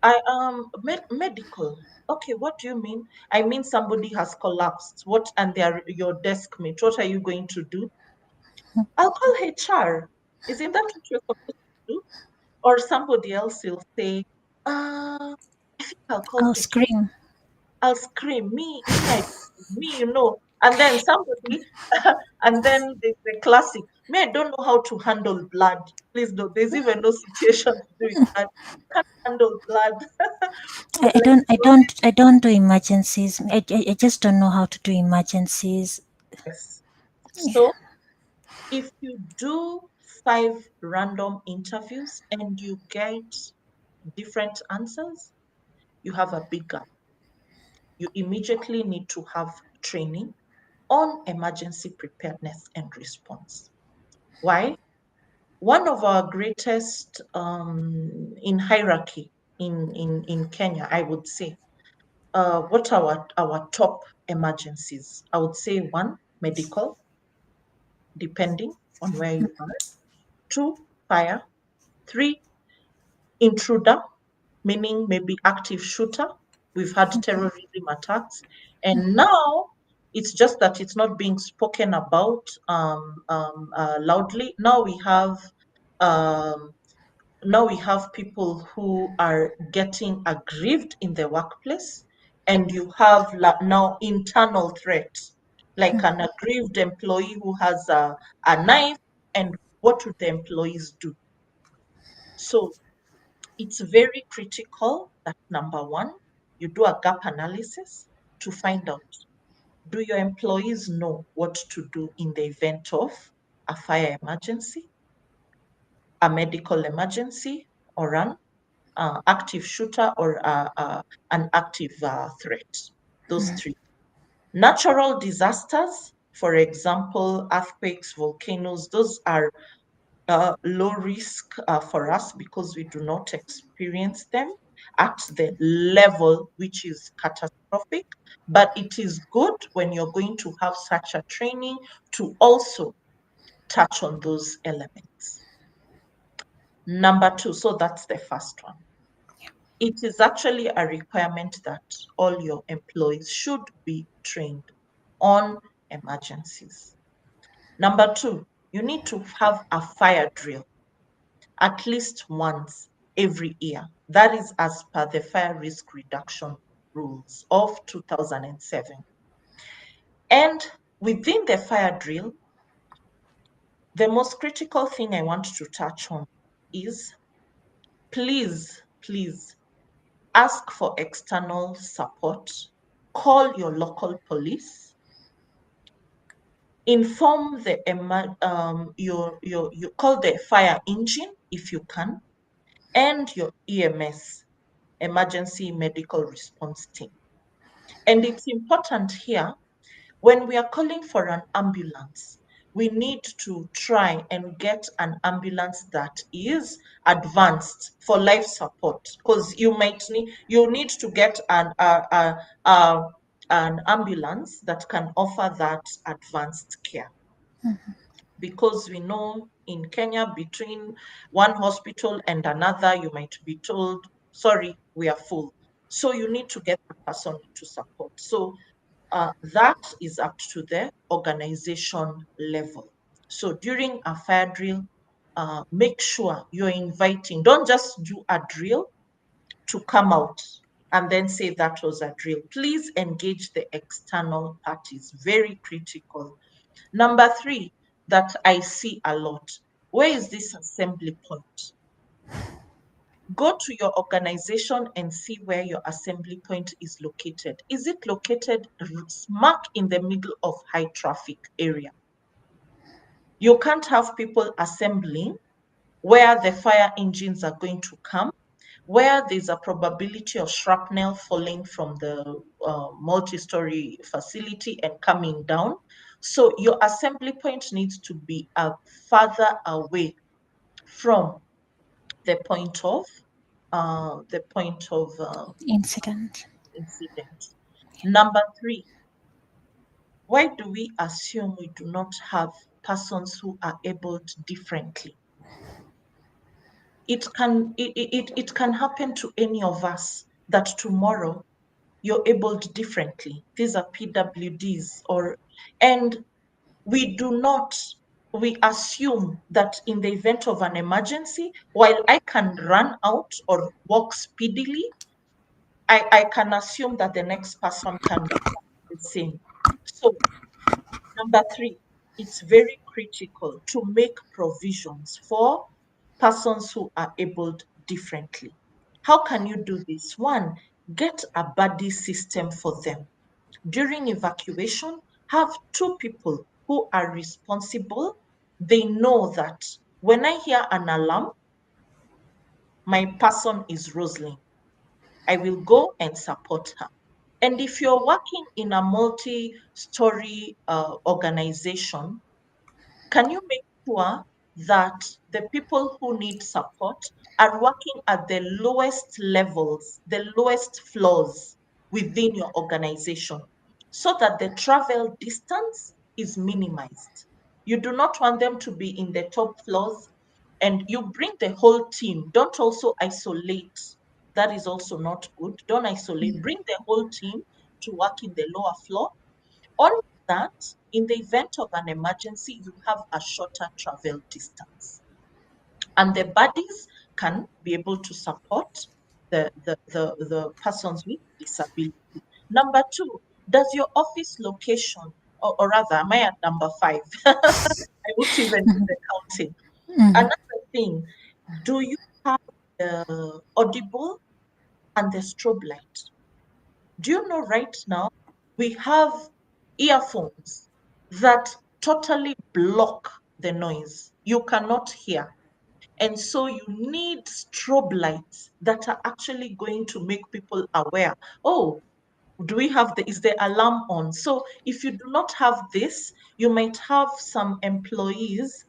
I am medical. Okay, what do you mean? I mean somebody has collapsed. What and they're your desk mate. What are you going to do? I'll call HR. Isn't that what you're supposed to do? Or somebody else will say, I think I'll call I'll HR. scream. I'll scream, and then somebody, and then the classic, me, I don't know how to handle blood. Please don't. There's even no situation to do with blood. I can't handle blood. I, I Like, don't I don't I don't do emergencies. I just don't know how to do emergencies. yes. So if you do 5 random interviews and you get different answers, you have a big gap. You immediately need to have training on emergency preparedness and response. Why? One of our greatest in hierarchy in Kenya, I would say, what are our top emergencies? I would say one, medical, depending on where you are. Two, fire. Three, intruder, meaning maybe active shooter. We've had terrorism attacks. And now It's just that it's not being spoken about loudly. Um, Now we have people who are getting aggrieved in the workplace, and you have now internal threats, like an aggrieved employee who has a knife, and what would the employees do? So it's very critical that number one, you do a gap analysis to find out, do your employees know what to do in the event of a fire emergency, a medical emergency, or an active shooter, or an active threat? Those three. Natural disasters, for example, earthquakes, volcanoes, those are low risk for us because we do not experience them at the level which is catastrophic. But it is good when you're going to have such a training to also touch on those elements. Number two, so that's the first one. It is actually a requirement that all your employees should be trained on emergencies. Number two, you need to have a fire drill at least once every year. That is as per the fire risk reduction rules of 2007. And within the fire drill, the most critical thing I want to touch on is, please ask for external support. Call your local police. Inform you call the fire engine if you can, and your EMS, emergency medical response team. And it's important here, when we are calling for an ambulance, we need to try and get an ambulance that is advanced for life support, because you need to get an ambulance that can offer that advanced care, because we know in Kenya, between one hospital and another, you might be told, sorry, we are full. So you need to get the person to support. So that is up to the organization level. So during a fire drill, make sure you're inviting, don't just do a drill to come out and then say that was a drill. Please engage the external parties, very critical. Number three, that I see a lot, where is this assembly point? Go to your organization and see where your assembly point is located. Is it located smack in the middle of high traffic area? You can't have people assembling where the fire engines are going to come, where there's a probability of shrapnel falling from the multi-story facility and coming down. So your assembly point needs to be further away from the point of uh, the point of uh, Incident. incident. Number three, why do we assume we do not have persons who are abled differently? It can happen to any of us that tomorrow you're abled differently. These are PWDs, and we do not, we assume that in the event of an emergency, while I can run out or walk speedily, I can assume that the next person can do the same. So, number three, it's very critical to make provisions for persons who are abled differently. How can you do this? One, get a buddy system for them. During evacuation, have two people who are responsible. They know that when I hear an alarm, my person is Rosalind. I will go and support her. And if you're working in a multi-story organization, can you make sure that the people who need support are working at the lowest levels, the lowest floors within your organization, so that the travel distance is minimized? You do not want them to be in the top floors, and you bring the whole team. Don't also isolate. That is also not good. Don't isolate. Bring the whole team to work in the lower floor, Only that, in the event of an emergency, you have a shorter travel distance, and the buddies can be able to support the persons with disability. Number two, does your office location, or rather, am I at number five? I won't even do the counting. Mhm. Another thing, do you have the audible and the strobe light? Do you know right now we have earphones that totally block the noise? You cannot hear. And so you need strobe lights that are actually going to make people aware. Oh, do we have is the alarm on? So if you do not have this, you might have some employees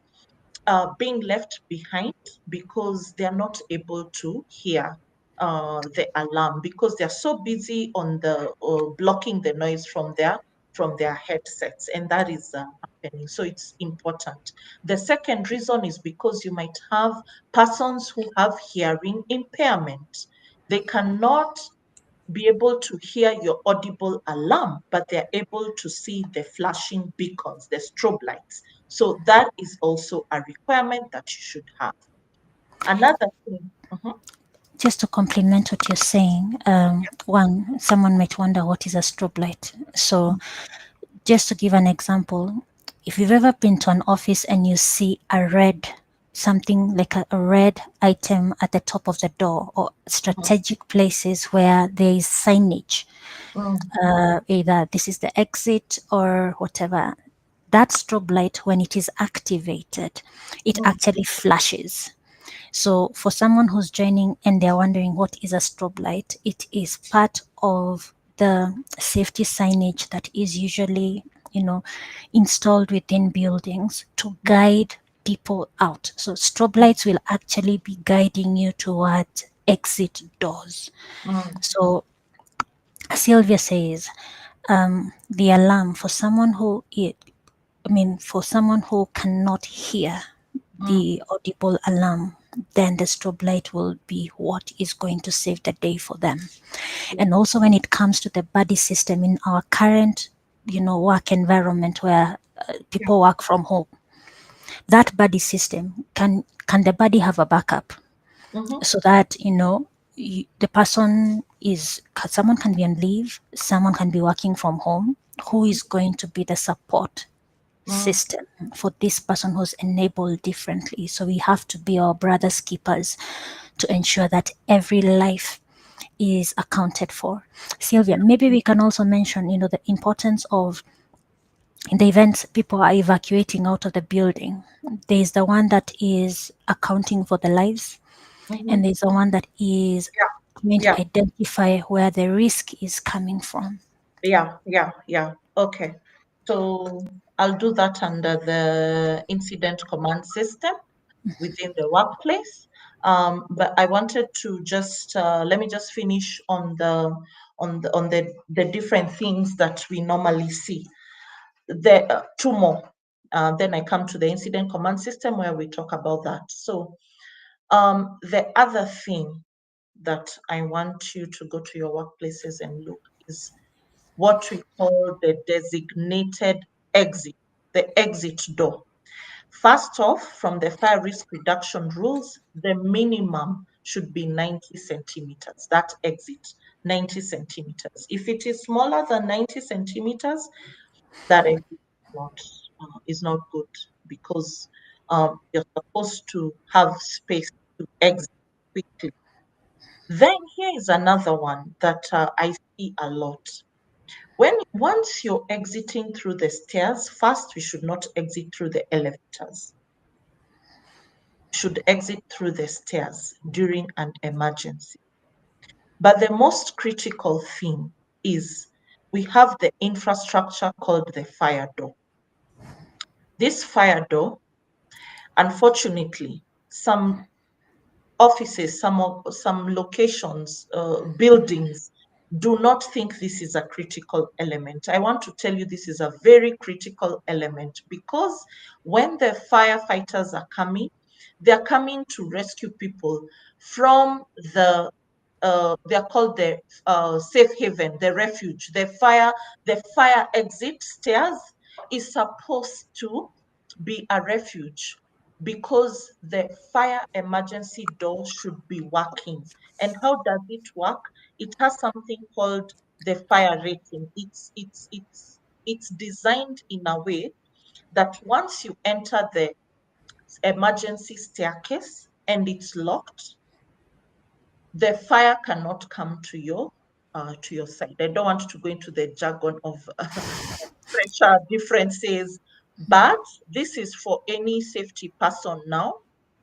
being left behind because they are not able to hear the alarm because they are so busy on the blocking the noise from their headsets, and that is happening. So it's important. The second reason is because you might have persons who have hearing impairment. They cannot be able to hear your audible alarm, but they're able to see the flashing beacons, the strobe lights. So that is also a requirement that you should have. Another thing, Just to complement what you're saying, one, someone might wonder what is a strobe light. So, just to give an example, if you've ever been to an office and you see a red, something like a red item at the top of the door, or mhm, strategic places where there is signage, mm, either this is the exit or whatever, that strobe light, when it is activated, it mm, actually flashes. So, for someone who's joining and they're wondering what is a strobe light, it is part of the safety signage that is usually, you know, installed within buildings to guide people out. So, strobe lights will actually be guiding you towards exit doors. mm, So, Sylvia says, the alarm for someone for someone who cannot hear mm, the audible alarm, then the strobe light will be what is going to save the day for them. yeah, And also, when it comes to the buddy system in our current, work environment where yeah, people work from home, that buddy system can the buddy have a backup mhm, so that the person is someone can be on leave, someone can be working from home. Who is going to be the support mm, system for this person who's enabled differently? So we have to be our brother's keepers to ensure that every life is accounted for. Sylvia, maybe we can also mention, the importance of, in the event people are evacuating out of the building, there's the one that is accounting for the lives, and mhm, there's the one that is yeah, going to yeah, identify where the risk is coming from. yeah, yeah, yeah. Okay. So I'll do that under the incident command system within the workplace. But I wanted to just let me just finish on the different things that we normally see. The two more. Then I come to the incident command system where we talk about that. So the other thing that I want you to go to your workplaces and look is what we call the designated exit, the exit door. First off, from the fire risk reduction rules, the minimum should be 90 centimeters. That exit, 90 centimeters. If it is smaller than 90 centimeters, that exit is not good because you're supposed to have space to exit quickly. Then here is another one that I see a lot. Once you're exiting through the stairs, first we should not exit through the elevators. Should exit through the stairs during an emergency. But the most critical thing is we have the infrastructure called the fire door. This fire door, unfortunately, some offices, some locations, buildings do not think this is a critical element. I want to tell you this is a very critical element because when the firefighters are coming, they're coming to rescue people from the they are called the safe haven, the refuge, the fire exit stairs is supposed to be a refuge because the fire emergency door should be working. And how does it work? It has something called the fire rating. It's designed in a way that once you enter the emergency staircase and it's locked, the fire cannot come to your side. I don't want to go into the jargon of pressure differences, but this is for any safety person now.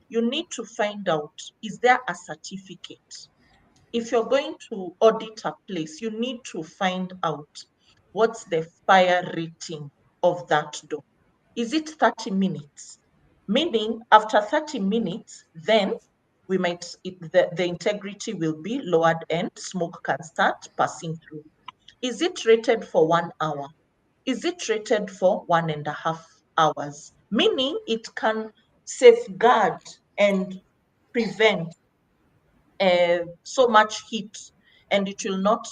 You need to find out, is there a certificate? If you're going to audit a place, you need to find out what's the fire rating of that door. Is it 30 minutes? Meaning, after 30 minutes, then the integrity will be lowered and smoke can start passing through. Is it rated for 1 hour? Is it rated for 1.5 hours? Meaning it can safeguard and prevent so much heat, and it will not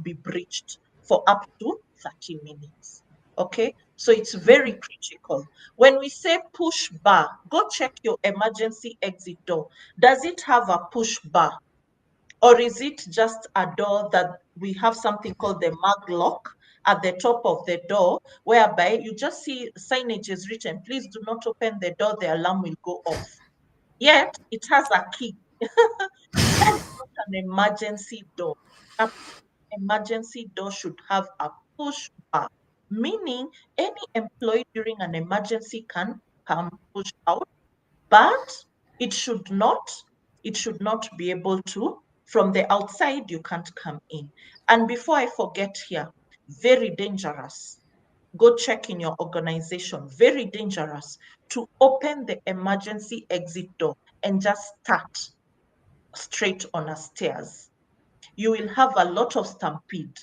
be breached for up to 30 minutes. Okay, so it's very critical. When we say push bar, go check your emergency exit door. Does it have a push bar, or is it just a door that we have something called the mag lock at the top of the door, whereby you just see signage is written, please do not open the door, the alarm will go off. Yet it has a key. That is not an emergency door. A emergency door should have a push bar, meaning any employee during an emergency can come push out, but it should not, it should not be able to, from the outside, you can't come in. And before I forget here, very dangerous. Go check in your organization, very dangerous to open the emergency exit door and just start straight on a stairs. You will have a lot of stampede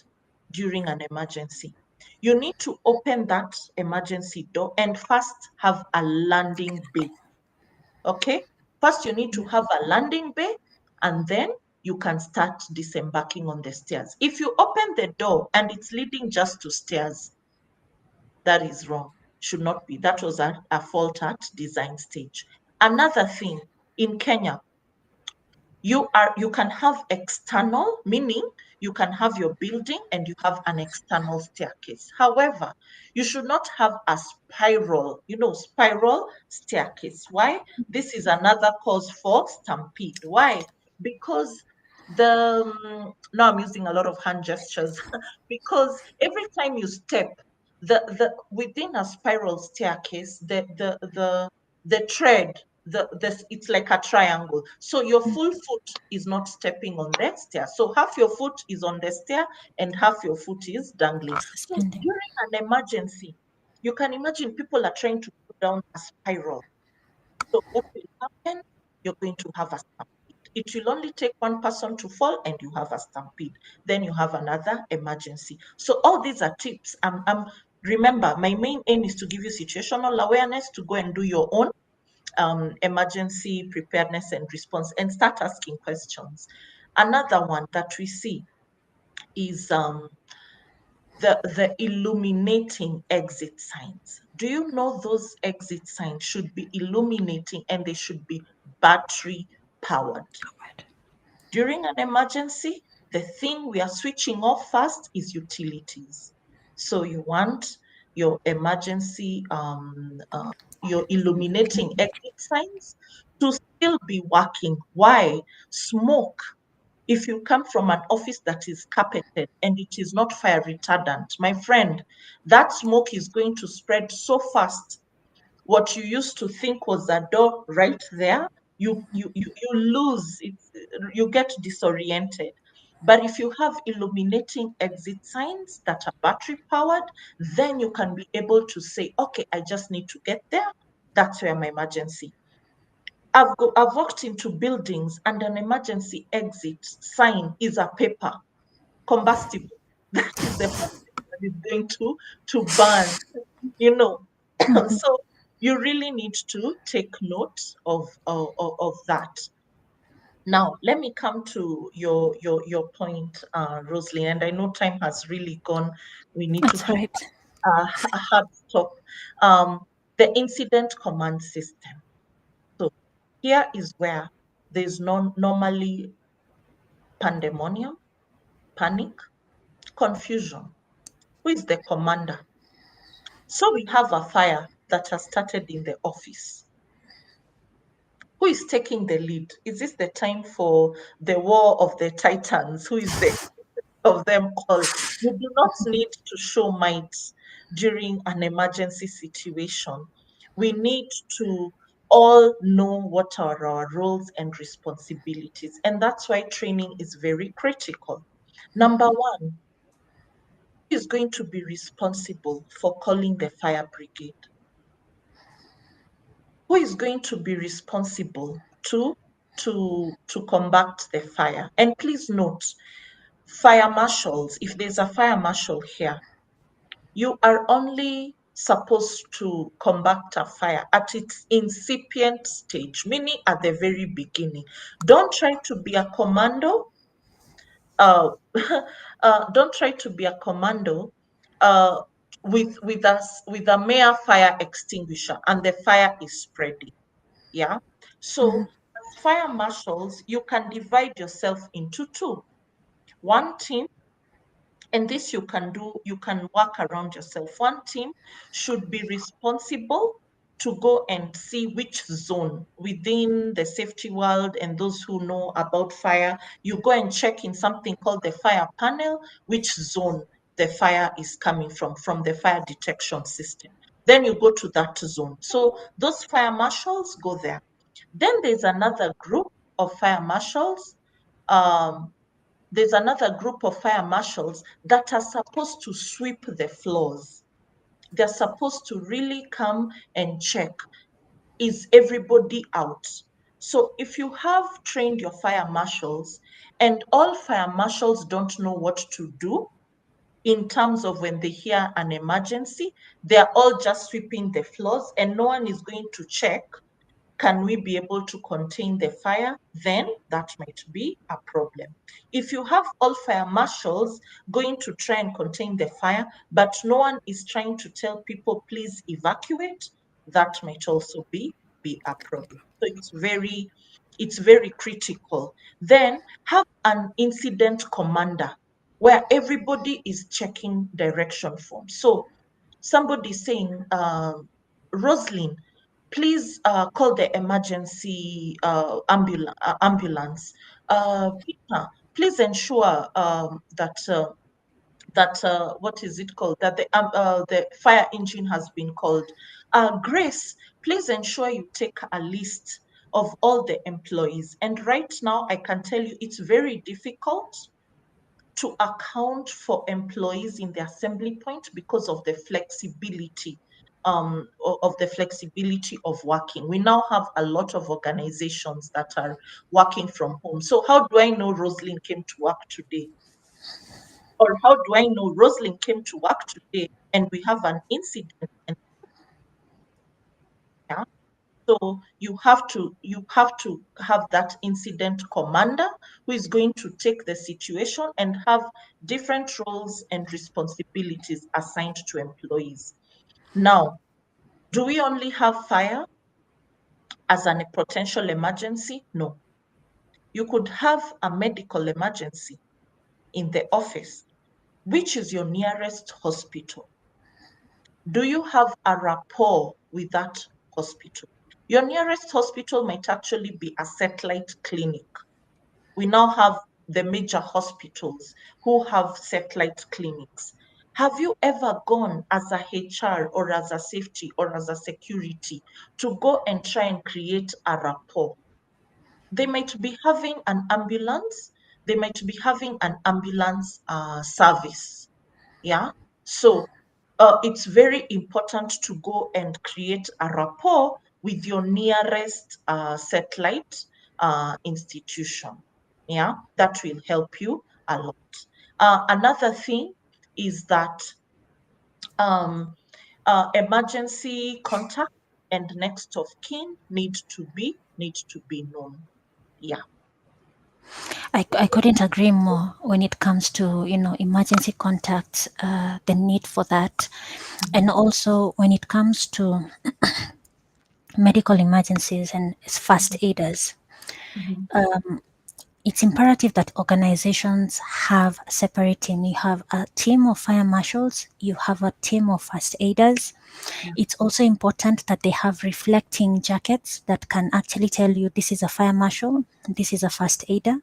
during an emergency. You need to open that emergency door and first have a landing bay. Okay? First, you need to have a landing bay, and then you can start disembarking on the stairs. If you open the door and it's leading just to stairs, that is wrong. Should not be. That was a fault at design stage. Another thing, in Kenya, you can have external, meaning you can have your building and you have an external staircase. However, you should not have a spiral staircase. Why? This is another cause for stampede. Why? Because now I'm using a lot of hand gestures because every time you step, the within a spiral staircase, the tread, it's like a triangle. So your full foot is not stepping on the stair. So half your foot is on the stair and half your foot is dangling. So Suspending. during an emergency, you can imagine people are trying to go down a spiral. So what will happen? You're going to have a stampede. It will only take one person to fall and you have a stampede. Then you have another emergency. So all these are tips. Remember, my main aim is to give you situational awareness to go and do your own emergency preparedness and response and start asking questions. Another one that we see is the illuminating exit signs. Do you know those exit signs should be illuminating and they should be battery powered? Right. During an emergency, the thing we are switching off first is utilities. So you want your emergency, your illuminating exit signs to still be working. Why? Smoke. If you come from an office that is carpeted and it is not fire retardant, my friend, that smoke is going to spread so fast. What you used to think was a door right there, you lose it, you get disoriented. But if you have illuminating exit signs that are battery powered, then you can be able to say, okay, I just need to get there. That's where my emergency. I've walked into buildings and an emergency exit sign is a paper, combustible. That is the first thing that is going to burn, you know. Mhm. So you really need to take note of that. Now, let me come to your point, Rosalie, and I know time has really gone. We need to That's have right. a hard stop. Um, the incident command system. So here is where there's normally pandemonium, panic, confusion. Who is the commander? So we have a fire that has started in the office. Who is taking the lead? Is this the time for the war of the titans? Who is the of them all? We do not need to show might during an emergency situation. We need to all know what are our roles and responsibilities. And that's why training is very critical. Number one, who is going to be responsible for calling the fire brigade? Who is going to be responsible to combat the fire? And please note, fire marshals, if there's a fire marshal here, you are only supposed to combat a fire at its incipient stage, meaning at the very beginning. Don't try to be a commando. Uh, don't try to be a commando uh, with a mere fire extinguisher and the fire is spreading. Yeah. So as fire marshals, you can divide yourself into two. One team, and this you can do, you can work around yourself. One team should be responsible to go and see which zone within the safety world and those who know about fire. You go and check in something called the fire panel, which zone the fire is coming from the fire detection system. Then you go to that zone. So those fire marshals go there. Then um, there's another group of fire marshals that are supposed to sweep the floors. They're supposed to really come and check, is everybody out? So if you have trained your fire marshals and all fire marshals don't know what to do in terms of when they hear an emergency, they're all just sweeping the floors and no one is going to check, can we be able to contain the fire? Then that might be a problem. If you have all fire marshals going to try and contain the fire, but no one is trying to tell people, please evacuate, that might also be a problem. So it's very critical. Then have an incident commander where everybody is checking direction forms. So somebody saying, Roslyn, please call the emergency ambulance. Peter, please ensure that what is it called? That the fire engine has been called. Grace, please ensure you take a list of all the employees. And right now, I can tell you it's very difficult to account for employees in the assembly point because of the flexibility of the flexibility of working. We now have a lot of organizations that are working from home. So how do I know Rosalind came to work today? Or how do I know Rosalind came to work today and we have an incident? And yeah, so you have to have that incident commander who is going to take the situation and have different roles and responsibilities assigned to employees. Now, do we only have fire as a potential emergency? No. You could have a medical emergency in the office. Which is your nearest hospital? Do you have a rapport with that hospital? Your nearest hospital might actually be a satellite clinic. We now have the major hospitals who have satellite clinics. Have you ever gone as a HR or as a safety or as a security to go and try and create a rapport? They might be having an ambulance, they might be having an ambulance service. Yeah. So it's very important to go and create a rapport with your nearest satellite institution. Yeah. That will help you a lot. Another thing is that emergency contact and next of kin need to be known. Yeah. I couldn't agree more when it comes to, emergency contacts, the need for that. And Mhm, also when it comes to medical emergencies and fast mhm, aiders, mhm. it's imperative that organizations have separate team. You have a team of fire marshals, you have a team of first aiders. Yeah. It's also important that they have reflecting jackets that can actually tell you this is a fire marshal, this is a first aider.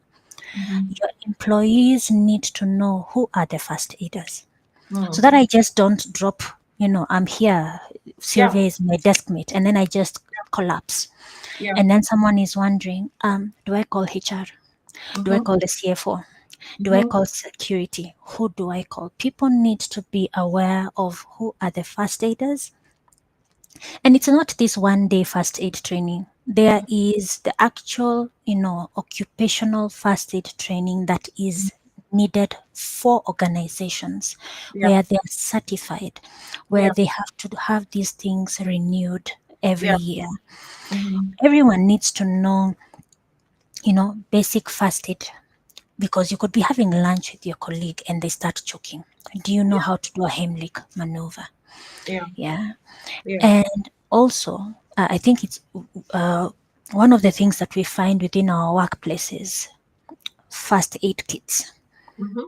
Mhm, Your employees need to know who are the first aiders, so mm. that I just don't drop, I'm here, Yeah. Sylvia is my desk mate, and then I just collapse. Yeah. And then someone is wondering, do I call HR? Do I Mhm, call the CFO? Do I mhm. call security? Who do I call? People need to be aware of who are the first aiders. And it's not this 1 day first aid training. There is the actual, occupational first aid training that is needed for organizations Yeah. where they are certified, where Yeah. they have to have these things renewed every Yeah. year. Mhm. Everyone needs to know, basic first aid, because you could be having lunch with your colleague and they start choking. Do you know Yeah. how to do a Heimlich maneuver? Yeah. Yeah. Yeah. And also, I think it's uh, one of the things that we find within our workplaces, first aid kits. Mhm.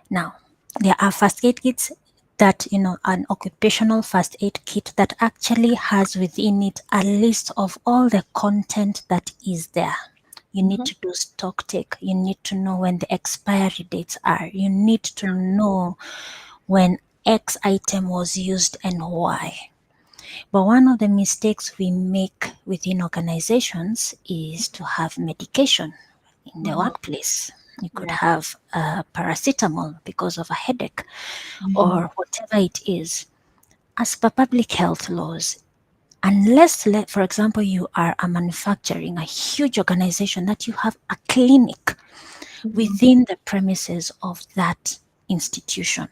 Now, there are first aid kits that, an occupational first aid kit that actually has within it a list of all the content that is there. You need Mhm. to do stock take. You need to know when the expiry dates are. You need to know when X item was used and why. But one of the mistakes we make within organizations is to have medication in the Mhm. workplace. You could Yeah. have paracetamol because of a headache Mhm. or whatever it is. As per public health laws, unless, for example, you are a manufacturing, a huge organization, that you have a clinic Mhm. within the premises of that institution,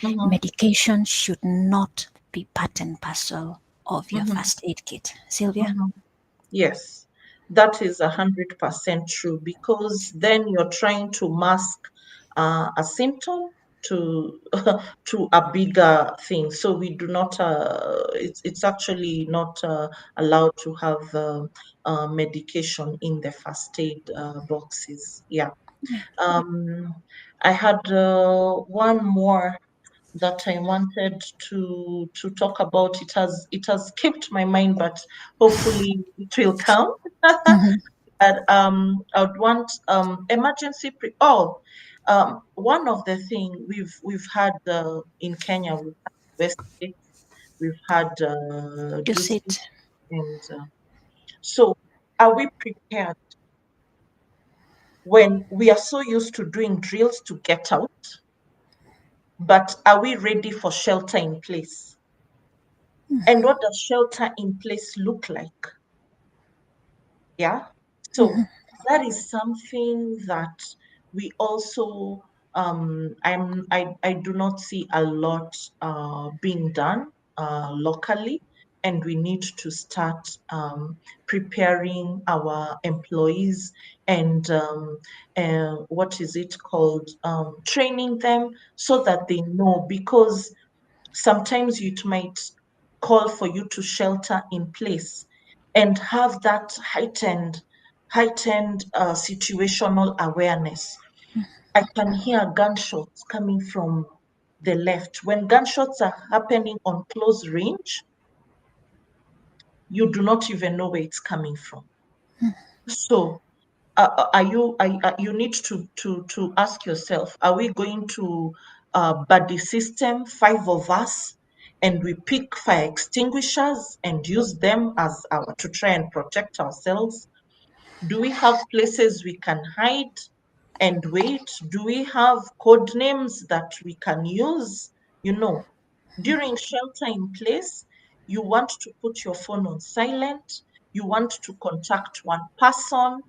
Mhm. medication should not be part and parcel of your Mhm. first aid kit. Sylvia? Mhm. Yes, that is 100% true because then you're trying to mask a symptom to to a bigger thing. So we do not. It's actually not allowed to have medication in the first aid boxes. Yeah. Um, I had one more that I wanted to talk about. It has kept my mind, but hopefully it will come. Mhm. And I would want emergency one of the thing we've had in Kenya, we've had Westgate, we've had Use Dusit, it. and so are we prepared when we are so used to doing drills to get out, but are we ready for shelter in place? And what does shelter in place look like? Yeah. So that is something that we also I do not see a lot being done locally, and we need to start preparing our employees and what is it called, training them so that they know, because sometimes it might call for you to shelter in place and have that heightened situational awareness. I can hear gunshots coming from the left. When gunshots are happening on close range, you do not even know where it's coming from. So you need to ask yourself, are we going to buddy system, five of us, and we pick fire extinguishers and use them as our to try and protect ourselves? Do we have places we can hide and wait? Do we have code names that we can use? During shelter in place, you want to put your phone on silent, you want to contact one person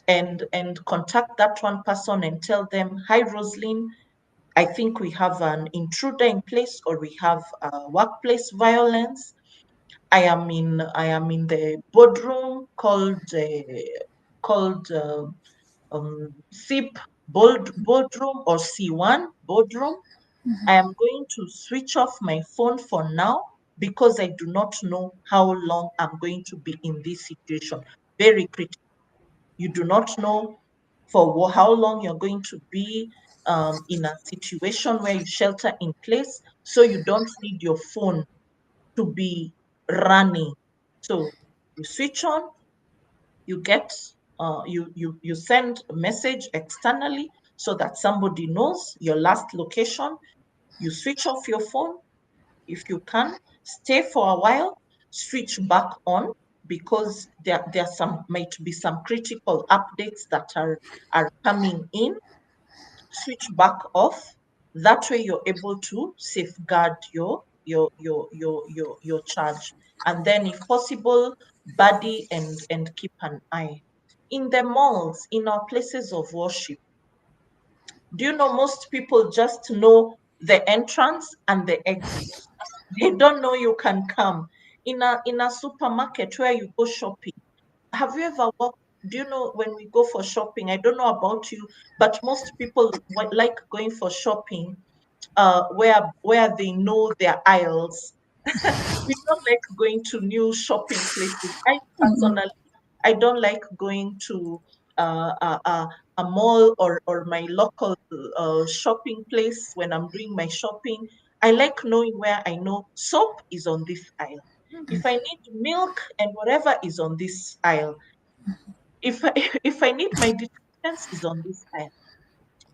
and contact that one person and tell them, hi Roslyn, I think we have an intruder in place, or we have workplace violence. I am in the boardroom called called SIP boardroom or C1 boardroom. I am going to switch off my phone for now because I do not know how long I'm going to be in this situation. Very critical. You do not know for how long you're going to be in a situation where you shelter in place, so you don't need your phone to be running. So you switch on, you get you send a message externally so that somebody knows your last location. You switch off your phone if you can, stay for a while, switch back on because there some might be some critical updates that are coming in. Switch back off. That way you're able to safeguard your charge. And then if possible, buddy and keep an eye. In the malls, in our places of worship, do you know most people just know the entrance and the exit? They don't know you can come. In a supermarket where you go shopping, have you ever walked? Do you know when we go for shopping? I don't know about you, but most people like going for shopping where they know their aisles. We don't like going to new shopping places. I Mm-mm. personally, I don't like going to uh, a, a, a mall or my local shopping place when I'm doing my shopping. I like knowing where I know soap is on this aisle. If I need milk and whatever is on this aisle. If I, if I need my detergents is on this aisle.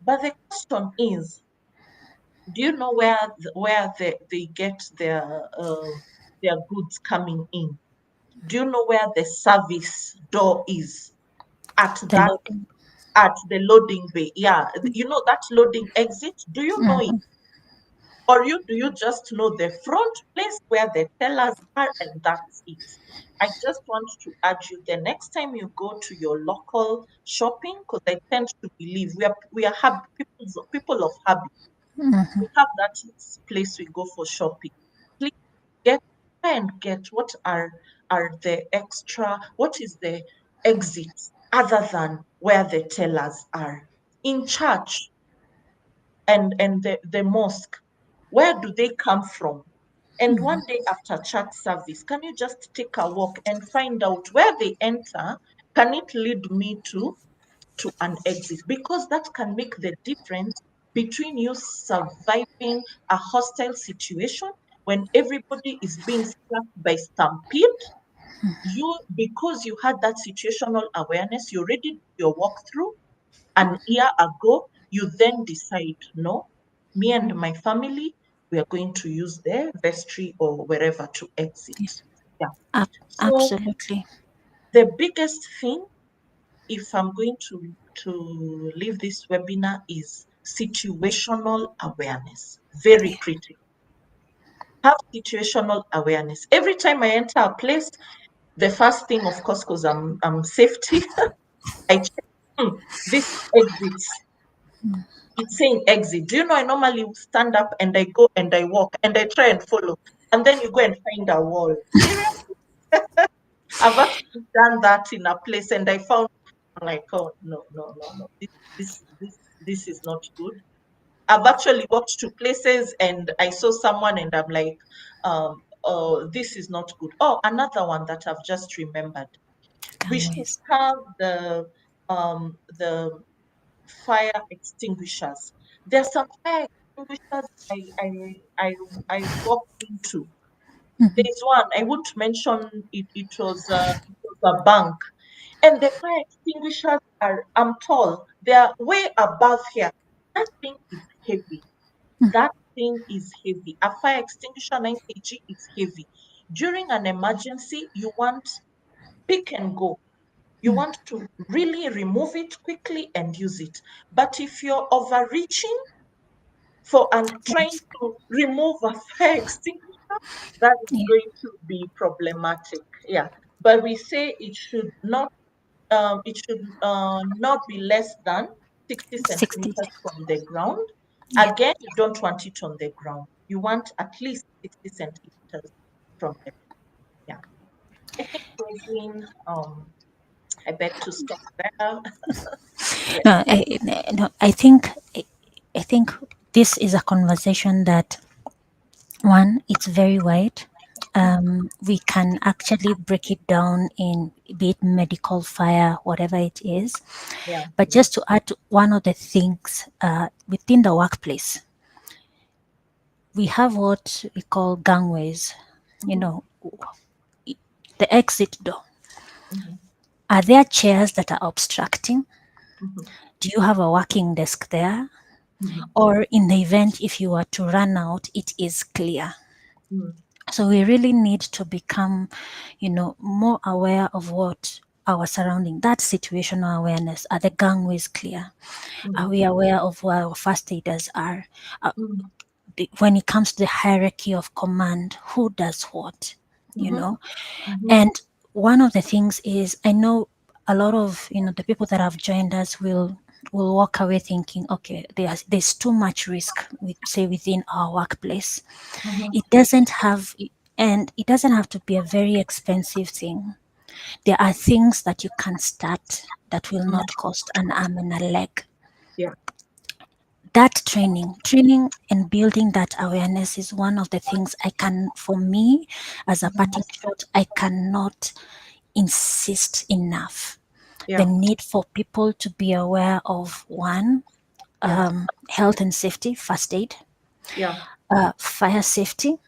But the question is, do you know where they get their goods coming in? Do you know where the service door is? At The that loading. at the loading bay. Yeah, you know that loading exit. Do you know it? Mm-hmm. Or do you just know the front place where the tellers are and that's it? I just want to urge you the next time you go to your local shopping, because I tend to believe we are people of habit. Mm-hmm. We have that place we go for shopping. Please get try and get what are the extra, what is the exit other than where the tellers are. In church and the mosque, where do they come from? And one day after church service, can you just take a walk and find out where they enter? Can it lead me to an exit? Because that can make the difference between you surviving a hostile situation when everybody is being struck by stampede. You, because you had that situational awareness, you already did your walkthrough an year ago, you then decide, no, me and my family, we are going to use the vestry or wherever to exit. Yes. Yeah. So Absolutely. the biggest thing, if I'm going to leave this webinar, is situational awareness. Very Yeah. critical. Have situational awareness. Every time I enter a place, the first thing, of course, because I'm safety, I check this exits. It's saying exit. Do you know I normally stand up and I go and I walk and I try and follow, and then you go and find a wall. Seriously, I've actually done that in a place and I found, I'm like, oh no, no, no, no. This is not good. I've actually walked to places and I saw someone and I'm like, oh, this is not good. Oh, another one that I've just remembered. We should Always. have the fire extinguishers. There are some fire extinguishers I walked into. Mm-hmm. There's one I won't mention it. It was a bank, and the fire extinguishers are, I'm tall. They are way above here. That thing is heavy. That thing is heavy. A fire extinguisher 9 kg is heavy. During an emergency, you want pick and go. You want to really remove it quickly and use it. But if you're overreaching for and trying Yes. to remove a fire extinguisher, that is Yeah. going to be problematic. Yeah. But we say it should not be less than 60 60. centimeters from the ground. Yeah. Again, you don't want it on the ground. You want at least 60 centimeters from the ground. Yeah. I think, Roslyn, I beg to stop there. Yes. No, no, I think this is a conversation that one, it's very wide. We can actually break it down in be it medical fire, whatever it is. Yeah. But just to add to one of the things within the workplace, we have what we call gangways. You Mm-hmm. know, the exit door. Mm-hmm. Are there chairs that are obstructing? Mm-hmm. Do you have a working desk there? Mm-hmm. Or in the event if you were to run out, it is clear. Mm-hmm. So we really need to become, more aware of what our surrounding, that situational awareness. Are the gangways clear? Are Mm-hmm. we aware of where our first aiders are? Uh, Mm-hmm. when it comes to the hierarchy of command, who does what? You Mm-hmm. know, Mm-hmm. and one of the things is, I know a lot of the people that have joined us will walk away thinking, okay, there's too much risk with say within our workplace. Mm-hmm. It doesn't have, and it doesn't have to be a very expensive thing. There are things that you can start that will not cost an arm and a leg. Yeah. That training and building that awareness is one of the things I can, for me, as a Mm-hmm. parting shot, I cannot insist enough. The Yeah. need for people to be aware of one, Yeah. health and safety, first aid, Yeah. fire safety,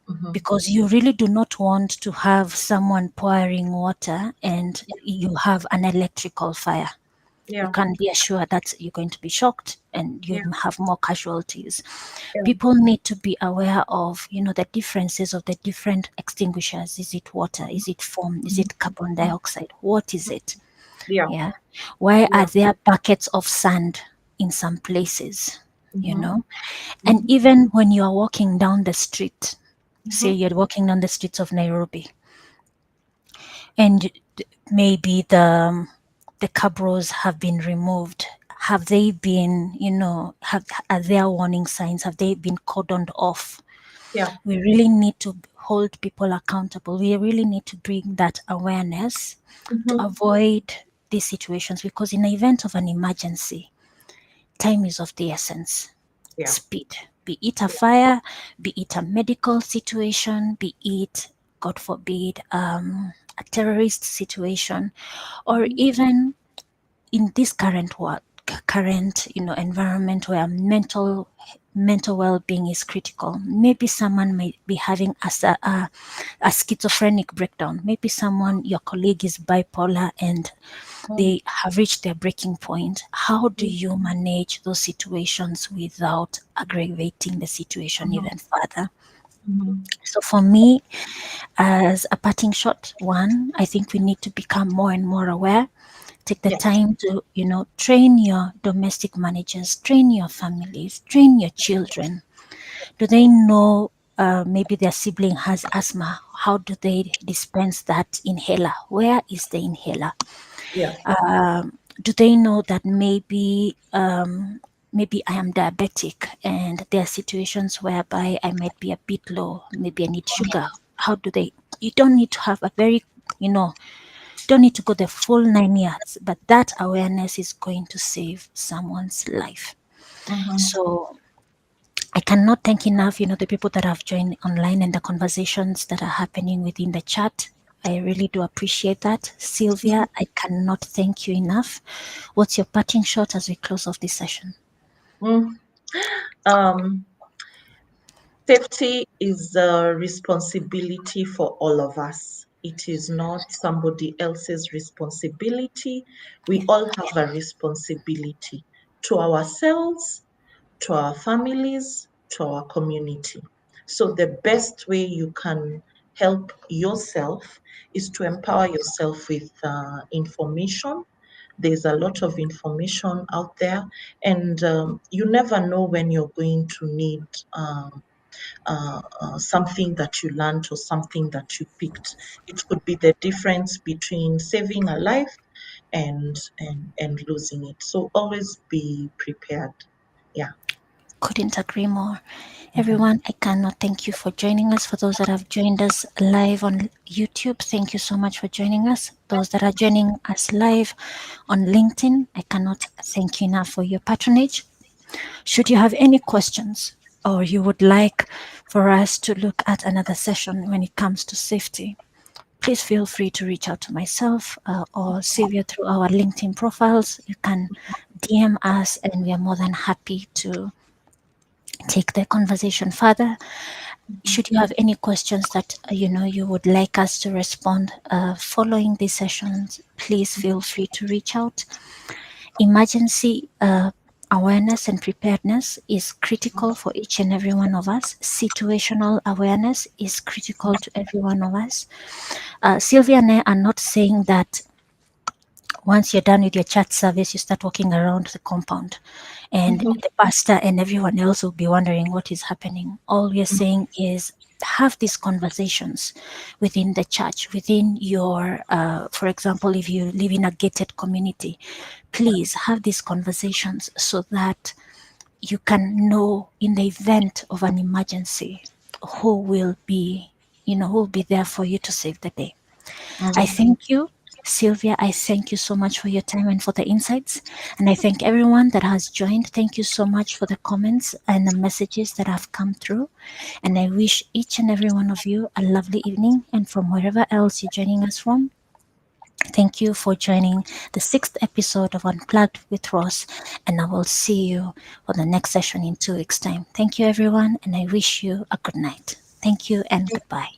Mm-hmm. because you really do not want to have someone pouring water and you have an electrical fire. You Yeah. can be assured that you're going to be shocked and you Yeah. have more casualties. Yeah. People need to be aware of, the differences of the different extinguishers. Is it water? Is it foam? Is it carbon dioxide? What is it? Yeah. Yeah. Why are Yeah. there buckets of sand in some places? You Mm-hmm. know, and Mm-hmm. even when you are walking down the street, say Mm-hmm. you're walking down the streets of Nairobi, and maybe the cabros have been removed. Have they been, have are there warning signs? Have they been cordoned off? Yeah. We really need to hold people accountable. We really need to bring that awareness to Mm-hmm. avoid these situations, because in the event of an emergency, time is of the essence. Yeah. Speed, be it a fire, be it a medical situation, be it, God forbid, a terrorist situation, or Mm-hmm. even in this current environment where mental well-being is critical. Maybe someone may be having a schizophrenic breakdown. Maybe someone, your colleague, is bipolar and they have reached their breaking point. How do you manage those situations without aggravating the situation Mm-hmm. even further? Mm-hmm. So for me, as a parting shot, one, I think we need to become more and more aware. Take the Yes. time to, train your domestic managers, train your families, train your children. Do they know maybe their sibling has asthma? How do they dispense that inhaler? Where is the inhaler? Yeah. Do they know that maybe I am diabetic and there are situations whereby I might be a bit low, maybe I need sugar? How do they? You don't need to have a very, you know, don't need to go the full 9 years, but that awareness is going to save someone's life. Mm-hmm. So I cannot thank enough, the people that have joined online and the conversations that are happening within the chat. I really do appreciate that. Sylvia, I cannot thank you enough. What's your parting shot as we close off this session? Mm. Um, Safety is a responsibility for all of us. It is not somebody else's responsibility. We all have a responsibility to ourselves, to our families, to our community. So, the best way you can help yourself is to empower yourself with information. There's a lot of information out there, and you never know when you're going to need something that you learned or something that you picked. It could be the difference between saving a life and losing it. So always be prepared. Yeah. Couldn't agree more. Everyone, I cannot thank you for joining us. For those that have joined us live on YouTube, thank you so much for joining us. Those that are joining us live on LinkedIn, I cannot thank you enough for your patronage. Should you have any questions or you would like for us to look at another session when it comes to safety, please feel free to reach out to myself or Sylvia through our LinkedIn profiles. You can DM us, and we are more than happy to take the conversation further. Should you have any questions that you would like us to respond following these sessions, please feel free to reach out. Emergency awareness and preparedness is critical for each and every one of us. Situational awareness is critical to every one of us. Sylvia and I are not saying that once you're done with your church service, you start walking around the compound and Mhm, the pastor and everyone else will be wondering what is happening. All we're saying is have these conversations within the church, within your, for example, if you live in a gated community, please have these conversations so that you can know in the event of an emergency who will be there for you to save the day. I mhm. thank you, Sylvia. I thank you so much for your time and for the insights. And I thank everyone that has joined. Thank you so much for the comments and the messages that have come through. And I wish each and every one of you a lovely evening. And from wherever else you're joining us from, thank you for joining the sixth episode of Unplugged with Ross. And I will see you for the next session in 2 weeks' time. Thank you, everyone. And I wish you a good night. Thank you and goodbye.